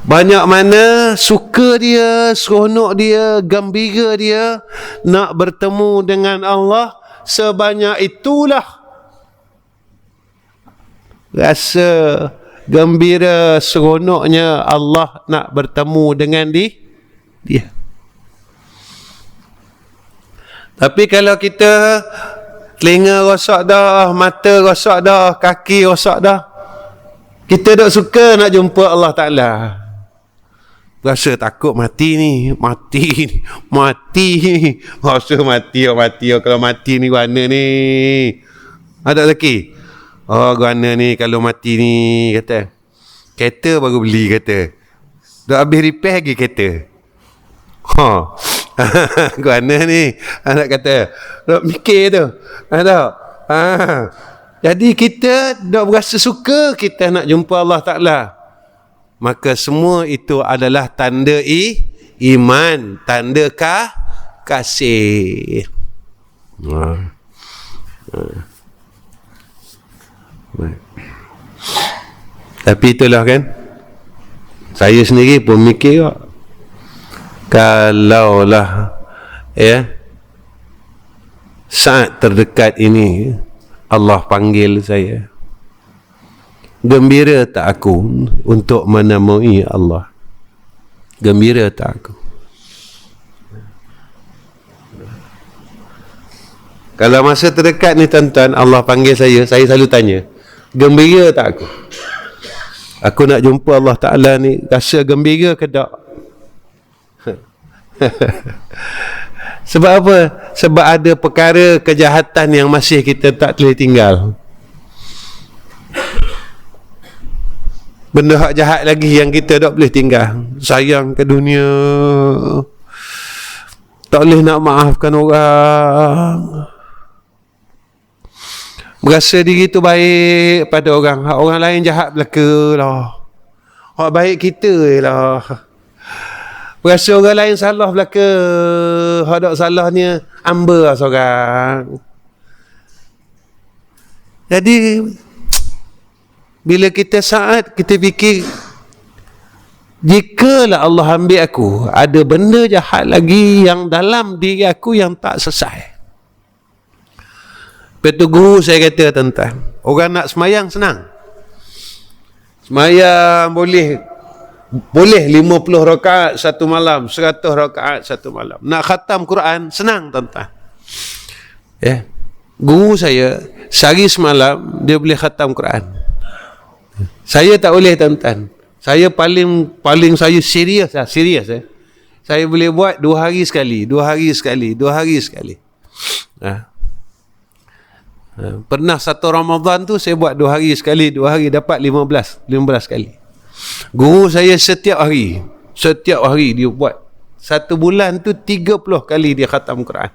A: Banyak mana suka dia, seronok dia, gembira dia nak bertemu dengan Allah, sebanyak itulah rasa gembira, seronoknya Allah nak bertemu dengan dia. Tapi kalau kita telinga rosak dah, mata rosak dah, kaki rosak dah, kita tak suka nak jumpa Allah Ta'ala. Rasa takut mati ni. Rasa mati. Kalau mati ni guana ni. Ada lagi? Guana ni kalau mati ni, kata. Kereta baru beli, kata. Dah habis repair lagi kereta. Guana ni. Anak kata. Dah mikir tu. Jadi kita dah berasa suka kita nak jumpa Allah Ta'ala. Maka semua itu adalah tanda iman, tanda kasih. Tapi itulah kan, saya sendiri pun mikir, kalaulah saat terdekat ini Allah panggil saya. Gembira tak aku untuk menemui Allah? Gembira tak aku? Kalau masa terdekat ni tuan-tuan, Allah panggil saya selalu tanya, gembira tak aku? Aku nak jumpa Allah Ta'ala ni, rasa gembira ke tak? Sebab apa? Sebab ada perkara kejahatan yang masih kita tak boleh tinggal. Benda hak jahat lagi yang kita tak boleh tinggal. Sayang ke dunia, tak boleh nak maafkan orang, berasa diri tu baik pada orang. Hak orang lain jahat belaka lah, hak baik kita lah. Berasa orang lain salah belaka, hak tak salahnya amba lah seorang. Jadi bila kita saat kita fikir, jikalau Allah ambil aku, ada benda jahat lagi yang dalam diri aku yang tak selesai. Betul guru saya kata, tuan-tuan, orang nak semayang senang. Semayang boleh 50 rakaat satu malam, 100 rakaat satu malam. Nak khatam Quran senang, tuan-tuan. Ya. Guru saya sehari semalam dia boleh khatam Quran. Saya tak boleh, tuan-tuan. Saya paling saya serius lah, serius. Saya boleh buat 2 hari sekali, 2 hari sekali, 2 hari sekali. Pernah satu Ramadan tu saya buat 2 hari sekali, 2 hari dapat 15 kali. Guru saya setiap hari dia buat. 1 bulan tu 30 kali dia khatam Quran.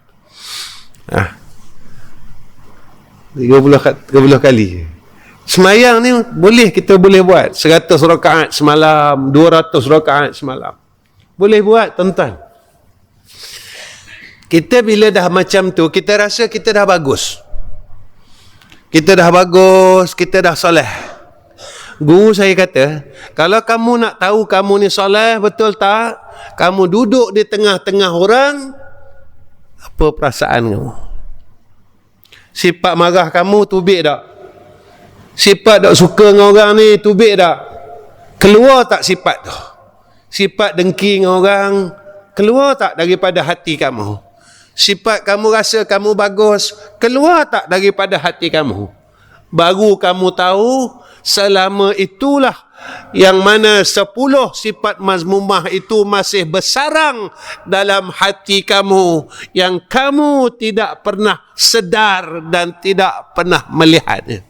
A: 30 kali. Semayang ni kita boleh buat 100 rakaat semalam, 200 rakaat semalam. Boleh buat, tuan-tuan. Kita bila dah macam tu, kita rasa kita dah bagus. Kita dah bagus, kita dah soleh. Guru saya kata, kalau kamu nak tahu kamu ni soleh betul tak, kamu duduk di tengah-tengah orang, apa perasaan kamu? Sifat marah kamu tubik tak? Sifat tak suka dengan orang ni tubik tak? Keluar tak sifat tu? Sifat dengki dengan orang keluar tak daripada hati kamu? Sifat kamu rasa kamu bagus keluar tak daripada hati kamu? Baru kamu tahu selama itulah yang mana 10 sifat mazmumah itu masih bersarang dalam hati kamu, yang kamu tidak pernah sedar dan tidak pernah melihatnya.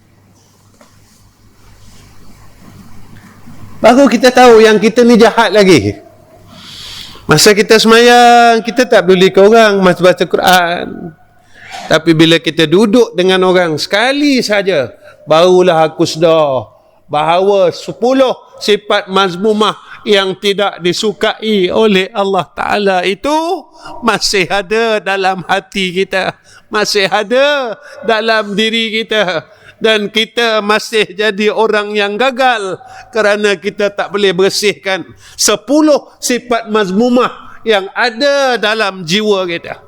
A: Baru kita tahu yang kita ni jahat lagi. Masa kita semayang, kita tak peduli ke orang masa baca Quran. Tapi bila kita duduk dengan orang sekali saja, barulah aku sedar bahawa 10 sifat mazmumah yang tidak disukai oleh Allah Ta'ala itu masih ada dalam hati kita, masih ada dalam diri kita. Dan kita masih jadi orang yang gagal kerana kita tak boleh bersihkan 10 sifat mazmumah yang ada dalam jiwa kita.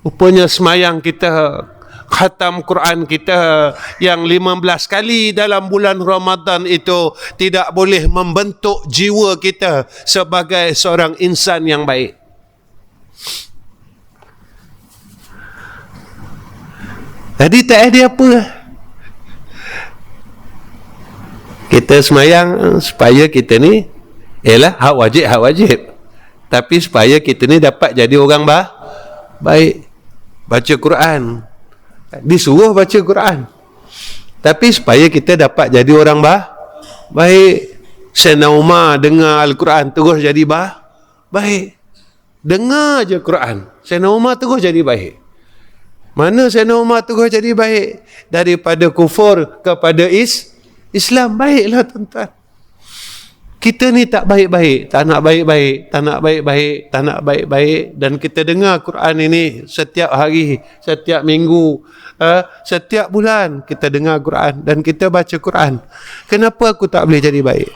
A: Rupanya semayang kita, khatam Quran kita yang 15 kali dalam bulan Ramadan itu tidak boleh membentuk jiwa kita sebagai seorang insan yang baik. Jadi tak ada apa. Kita semayang supaya kita ni hak wajib. Tapi supaya kita ni dapat jadi orang baik. Baca Quran. Disuruh baca Quran. Tapi supaya kita dapat jadi orang baik. Sayyidina Umar dengar Al-Quran terus jadi baik. Dengar je Quran, Sayyidina Umar terus jadi baik. Mana Sayyidina Umar terus jadi baik? Daripada kufur kepada Islam. Baiklah, tuan-tuan. Kita ni tak baik-baik, tak nak baik-baik, tak nak baik-baik, tak nak baik-baik. Dan kita dengar Quran ini setiap hari, setiap minggu, setiap bulan kita dengar Quran dan kita baca Quran. Kenapa aku tak boleh jadi baik?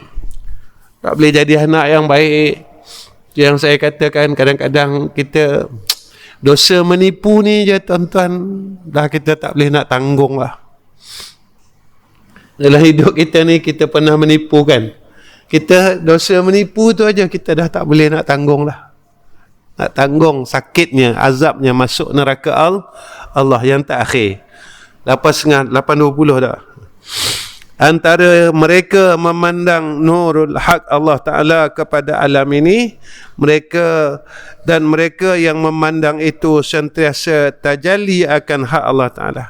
A: Tak boleh jadi anak yang baik. Yang saya katakan, kadang-kadang kita Dosa menipu ni je tuan-tuan, dah kita tak boleh nak tanggung lah. Dalam hidup kita ni kita pernah menipu kan. Kita dosa menipu tu aja kita dah tak boleh nak tanggung lah. Nak tanggung sakitnya, azabnya masuk neraka Allah yang tak akhir. 8.20 dah. Antara mereka memandang nurul haq Allah Ta'ala kepada alam ini, mereka yang memandang itu sentiasa tajalli akan hak Allah Ta'ala,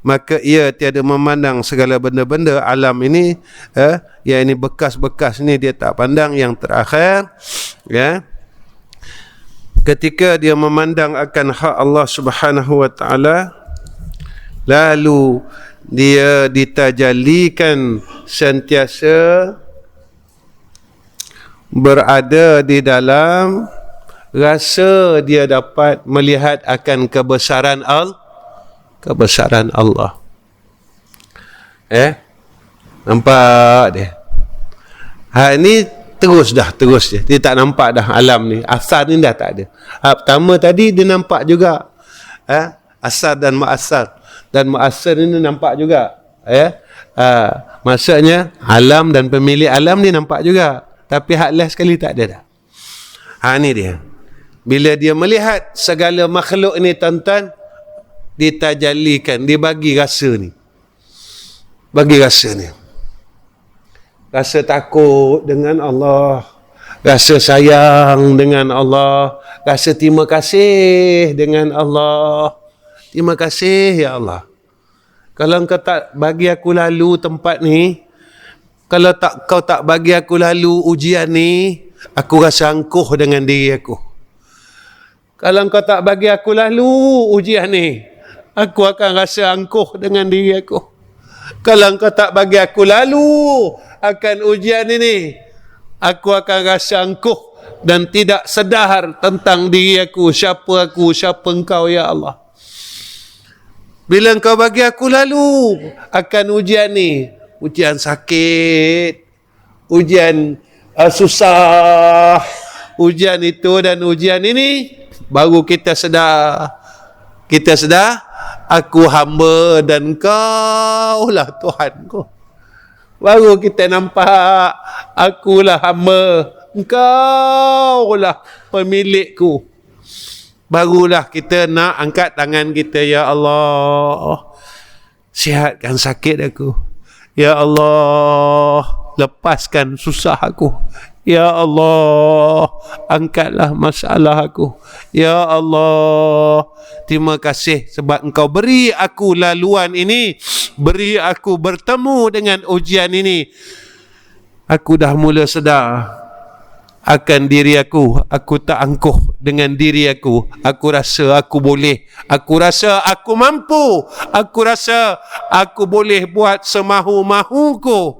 A: maka ia tiada memandang segala benda-benda alam ini, yang ini bekas-bekas ni dia tak pandang, yang terakhir ketika dia memandang akan hak Allah Subhanahu wa Ta'ala, lalu dia ditajalikan sentiasa berada di dalam rasa dia dapat melihat akan kebesaran Allah. Nampak dia. Ini terus je. Dia tak nampak dah alam ni. Asar ni dah tak ada. Pertama tadi dia nampak juga. Asar dan ma'asar. Dan mu'assir ini nampak juga, maksudnya alam dan pemilik alam ni nampak juga, tapi hak last sekali tak ada dah. Ni dia, bila dia melihat segala makhluk ni tuan-tuan, ditajalikan, dibagi rasa ni, rasa takut dengan Allah, rasa sayang dengan Allah, rasa terima kasih dengan Allah. Terima kasih ya Allah. Kalau engkau tak bagi aku lalu tempat ni, kalau kau tak bagi aku lalu ujian ni, aku rasa angkuh dengan diri aku. Kalau engkau tak bagi aku lalu ujian ni, aku akan rasa angkuh dengan diri aku. Kalau engkau tak bagi aku lalu akan ujian ini, aku akan rasa angkuh dan tidak sedar tentang diri aku, siapa engkau ya Allah. Bila engkau bagi aku lalu akan ujian ni, ujian sakit, ujian susah, ujian itu dan ujian ini, baru kita sedar, aku hamba dan kau lah Tuhanku. Baru kita nampak, akulah hamba, engkau lah pemilikku. Barulah kita nak angkat tangan kita, ya Allah, sihatkan sakit aku. Ya Allah, lepaskan susah aku. Ya Allah, angkatlah masalah aku. Ya Allah, terima kasih sebab engkau beri aku laluan ini, beri aku bertemu dengan ujian ini. Aku dah mula sedar akan diri aku tak angkuh dengan diri aku rasa aku boleh, aku rasa aku mampu, aku rasa aku boleh buat semahu-mahuku,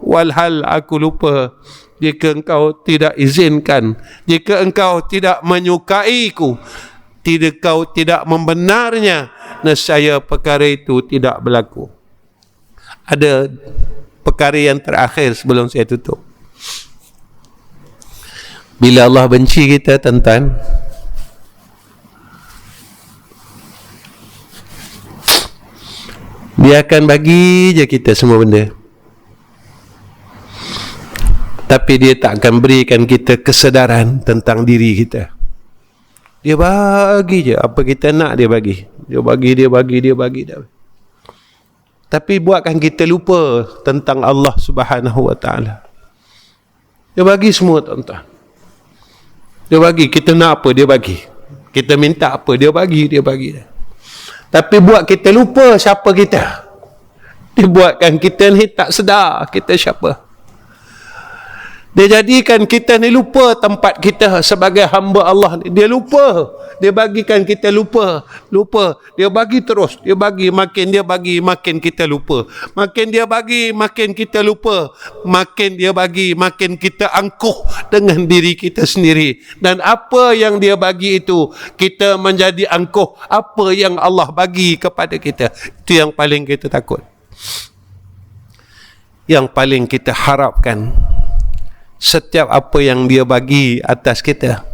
A: walhal aku lupa jika engkau tidak izinkan, jika engkau tidak menyukaiku, kau tidak membenarnya, nescaya perkara itu tidak berlaku. Ada perkara yang terakhir sebelum saya tutup. Bila Allah benci kita, tuan-tuan, Dia akan bagi je kita semua benda, tapi Dia tak akan berikan kita kesedaran tentang diri kita. Dia bagi je apa kita nak, Dia bagi. Dia bagi. Tapi buatkan kita lupa tentang Allah Subhanahu Wa Taala. Dia bagi semua, tuan-tuan. Dia bagi, kita nak apa dia bagi, kita minta apa dia bagi. Tapi buat kita lupa siapa kita. Dia buatkan kita ni tak sedar kita siapa. Dia jadikan kita ni lupa tempat kita sebagai hamba Allah ni. Dia lupa. Dia bagikan kita lupa. Dia bagi terus. Dia bagi, makin kita lupa. Makin dia bagi, makin kita lupa. Makin dia bagi, makin kita angkuh dengan diri kita sendiri. Dan apa yang dia bagi itu, kita menjadi angkuh apa yang Allah bagi kepada kita. Itu yang paling kita takut. Yang paling kita harapkan. Setiap apa yang Dia bagi atas kita,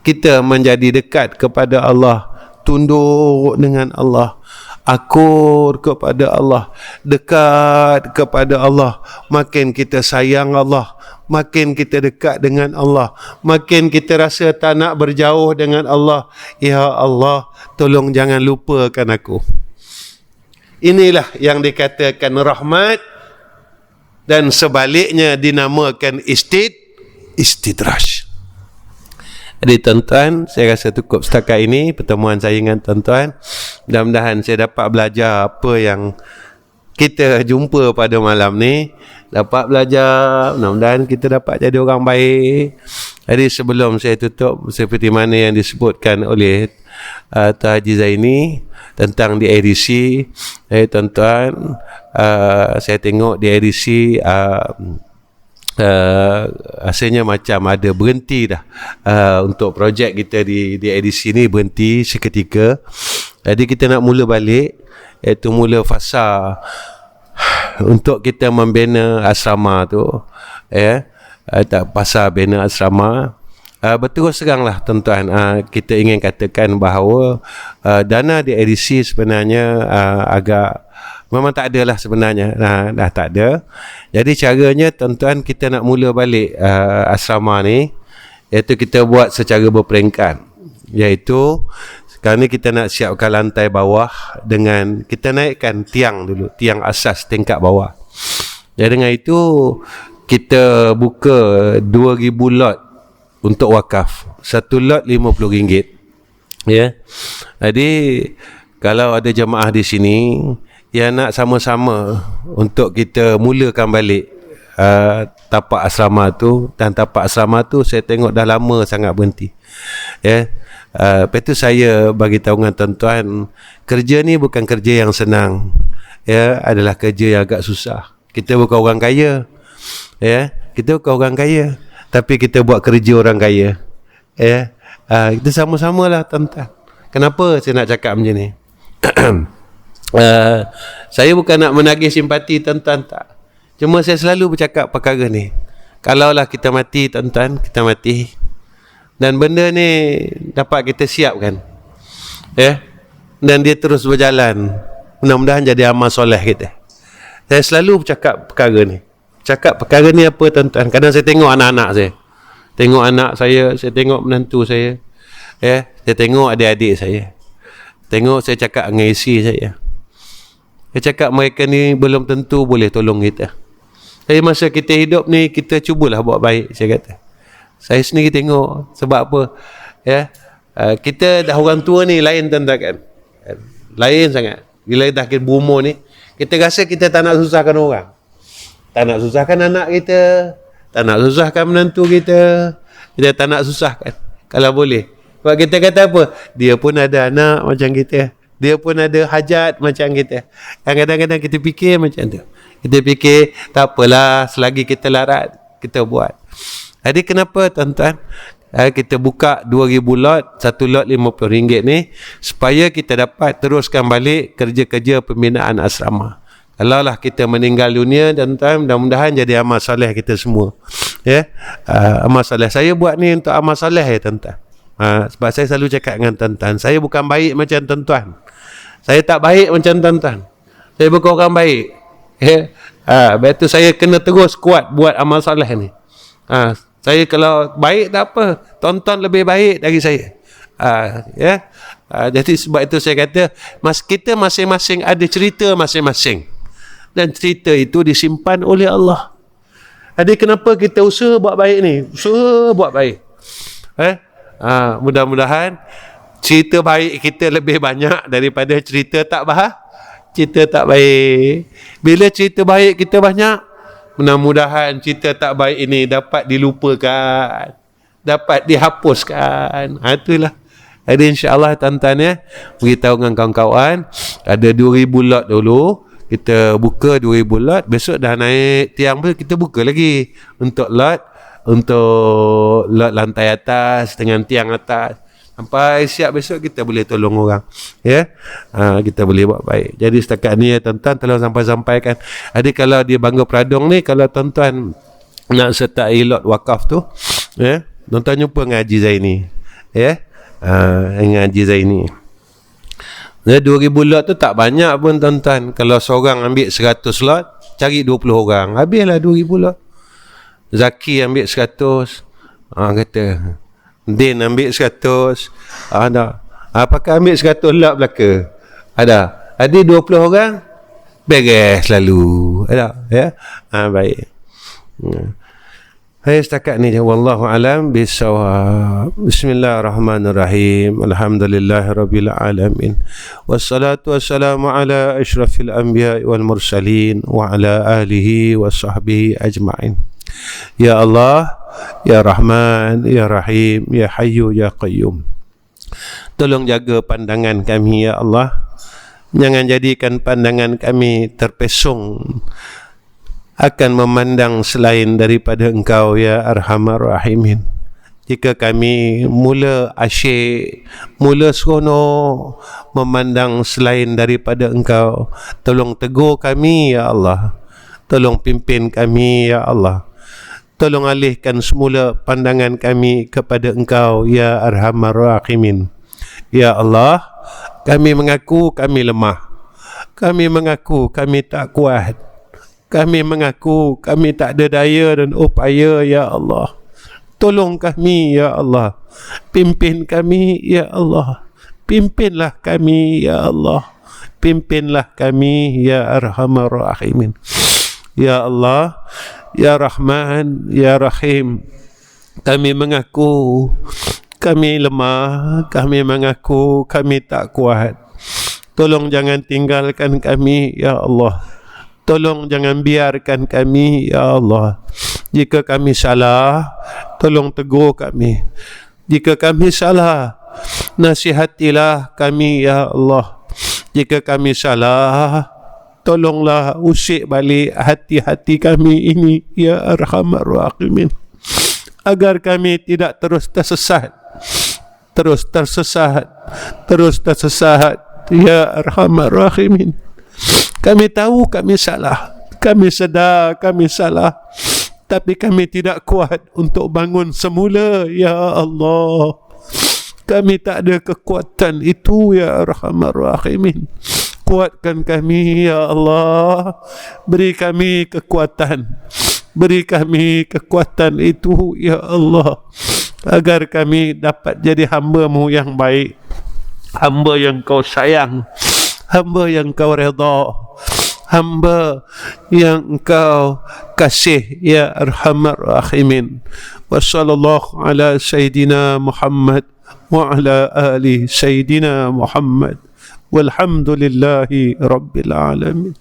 A: kita menjadi dekat kepada Allah, tunduk dengan Allah, akur kepada Allah, dekat kepada Allah, makin kita sayang Allah, makin kita dekat dengan Allah, makin kita rasa tak nak berjauh dengan Allah. Ya Allah, tolong jangan lupakan aku. Inilah yang dikatakan rahmat, dan sebaliknya dinamakan istidraj. Jadi tuan-tuan, saya rasa cukup setakat ini pertemuan saya dengan tuan-tuan. Mudah-mudahan saya dapat belajar apa yang kita jumpa pada malam ni. Dapat belajar, mudah-mudahan kita dapat jadi orang baik. Jadi sebelum saya tutup, seperti mana yang disebutkan oleh Tuan Haji Zaini tentang di ADC, tuan-tuan, saya tengok di ADC rasanya macam ada berhenti dah, untuk projek kita di ADC ni berhenti seketika. Jadi kita nak mula balik, iaitu mula fasa untuk kita membina asrama tu, tak fasa bina asrama. Berterus teranglah tuan-tuan, kita ingin katakan bahawa dana di ADC sebenarnya agak memang tak ada lah sebenarnya, dah tak ada. Jadi caranya tuan-tuan, kita nak mula balik asrama ni, iaitu kita buat secara berperingkat. Iaitu sekarang ni kita nak siapkan lantai bawah, dengan kita naikkan tiang dulu, tiang asas tingkat bawah. Jadi dengan itu kita buka 2,000 lot untuk wakaf. Satu lot RM50. Ya. Jadi kalau ada jemaah di sini yang nak sama-sama untuk kita mulakan balik tapak asrama tu, dan tapak asrama tu saya tengok dah lama sangat berhenti. Ya. Lepas tu saya bagi tahu dengan tuan-tuan, kerja ni bukan kerja yang senang. Ya, adalah kerja yang agak susah. Kita bukan orang kaya. Ya, kita bukan orang kaya, tapi kita buat kerja orang kaya. Ya. Kita sama-samalah tuan-tuan. Kenapa saya nak cakap macam ni? Saya bukan nak menagih simpati tuan-tuan, tak. Cuma saya selalu bercakap perkara ni. Kalaulah kita mati tuan-tuan, kita mati, dan benda ni dapat kita siapkan, dan dia terus berjalan, mudah-mudahan jadi amal soleh kita. Saya selalu bercakap perkara ni. Cakap perkara ni apa tuan-tuan? Kadang saya tengok anak-anak saya, tengok anak saya tengok menantu saya, saya tengok adik-adik saya, tengok saya cakap dengan isteri saya. Saya cakap mereka ni belum tentu boleh tolong kita. Jadi masa kita hidup ni, kita cubalah buat baik, saya kata. Saya sendiri tengok, sebab apa? Kita dah orang tua ni lain tuan-tuan kan? Lain sangat. Bila dah kita berumur ni, kita rasa kita tak nak susahkan orang. Tak nak susahkan anak kita, tak nak susahkan menantu kita, kita tak nak susahkan kalau boleh. Sebab kita kata apa? Dia pun ada anak macam kita, dia pun ada hajat macam kita. Kadang-kadang kita fikir macam tu. Kita fikir, tak apalah, selagi kita larat, kita buat. Jadi kenapa tuan-tuan, kita buka 2,000 lot, satu lot RM50 ni, supaya kita dapat teruskan balik kerja-kerja pembinaan asrama. Kalaulah kita meninggal dunia, tuan-tuan, mudah-mudahan jadi amal soleh kita semua. Amal soleh. Saya buat ni untuk amal soleh ya tuan-tuan. Sebab saya selalu cakap dengan tuan-tuan, saya bukan baik macam tuan-tuan. Saya tak baik macam tuan-tuan. Saya bukan orang baik. Lepas tu saya kena terus kuat buat amal soleh ni. Saya kalau baik tak apa, tuan-tuan lebih baik dari saya. Jadi sebab itu saya kata, kita masing-masing ada cerita masing-masing, dan cerita itu disimpan oleh Allah. Jadi kenapa kita usaha buat baik ni? Usaha buat baik. Mudah-mudahan cerita baik kita lebih banyak daripada cerita tak baik. Bila cerita baik kita banyak, mudah-mudahan cerita tak baik ini dapat dilupakan, dapat dihapuskan. Itulah. Jadi insya-Allah tuan-tuan beritahu dengan kawan-kawan, ada 2,000 lot dulu, kita buka 2,000 lot, besok dah naik tiang pun kita buka lagi untuk lot lantai atas dengan tiang atas. Sampai siap besok kita boleh tolong orang. Kita boleh buat baik. Jadi setakat ni tuan-tuan, tolong sampaikan. Jadi kalau dia Bangga Peradong ni, kalau tuan-tuan nak sertai lot wakaf tu, tuan-tuan jumpa dengan Haji Zaini. Dengan Haji Zaini. 2,000 lot tu tak banyak pun tuan-tuan. Kalau seorang ambil 100 lot, cari 20 orang, habislah 2,000 lot. Zaki ambil 100, kata Din ambil 100, ada. Apakah ambil 100 lot belaka? Ada 20 orang, beres lalu. Ada, ya. Baik. Hai, setakat ni wallahu alam bisawab. Bismillahirrahmanirrahim. Alhamdulillahirabbil alamin. Wassalatu wassalamu ala asyrafil anbiya'i wal mursalin wa ala alihi wa sahbihi ajma'in. Ya Allah, ya Rahman, ya Rahim, ya Hayyu, ya Qayyum. Tolong jaga pandangan kami, ya Allah. Jangan jadikan pandangan kami terpesong akan memandang selain daripada Engkau, ya Arhamar Rahimin. Jika kami mula asyik, mula seronok memandang selain daripada Engkau, tolong tegur kami, ya Allah. Tolong pimpin kami, ya Allah. Tolong alihkan semula pandangan kami kepada Engkau, ya Arhamar Rahimin. Ya Allah, kami mengaku kami lemah. Kami mengaku kami tak kuat. Kami mengaku kami tak ada daya dan upaya, ya Allah. Tolong kami, ya Allah. Pimpin kami, ya Allah. Pimpinlah kami, ya Allah. Pimpinlah kami, ya Arhamar Rahimin. Ya Allah, ya Rahman, ya Rahim. Kami mengaku kami lemah. Kami mengaku kami tak kuat. Tolong jangan tinggalkan kami, ya Allah. Tolong jangan biarkan kami, ya Allah. Jika kami salah, tolong tegur kami. Jika kami salah, nasihatilah kami, ya Allah. Jika kami salah, tolonglah usik balik hati-hati kami ini, ya Arhamar Rahimin. Agar kami tidak terus tersesat, terus tersesat, terus tersesat, ya Arhamar Rahimin. Kami tahu kami salah, kami sedar kami salah, tapi kami tidak kuat untuk bangun semula, ya Allah. Kami tak ada kekuatan itu, ya Arhamar Rahimin. Kuatkan kami, ya Allah. Beri kami kekuatan. Beri kami kekuatan itu, ya Allah. Agar kami dapat jadi hamba-Mu yang baik. Hamba yang Kau sayang. Hamba yang Kau redha. Hamba yang Engkau kasih, ya Arhamar Rahimin. Wa sallallahu ala Sayyidina Muhammad wa ala ali Sayyidina Muhammad. Walhamdulillahi Rabbil Alamin.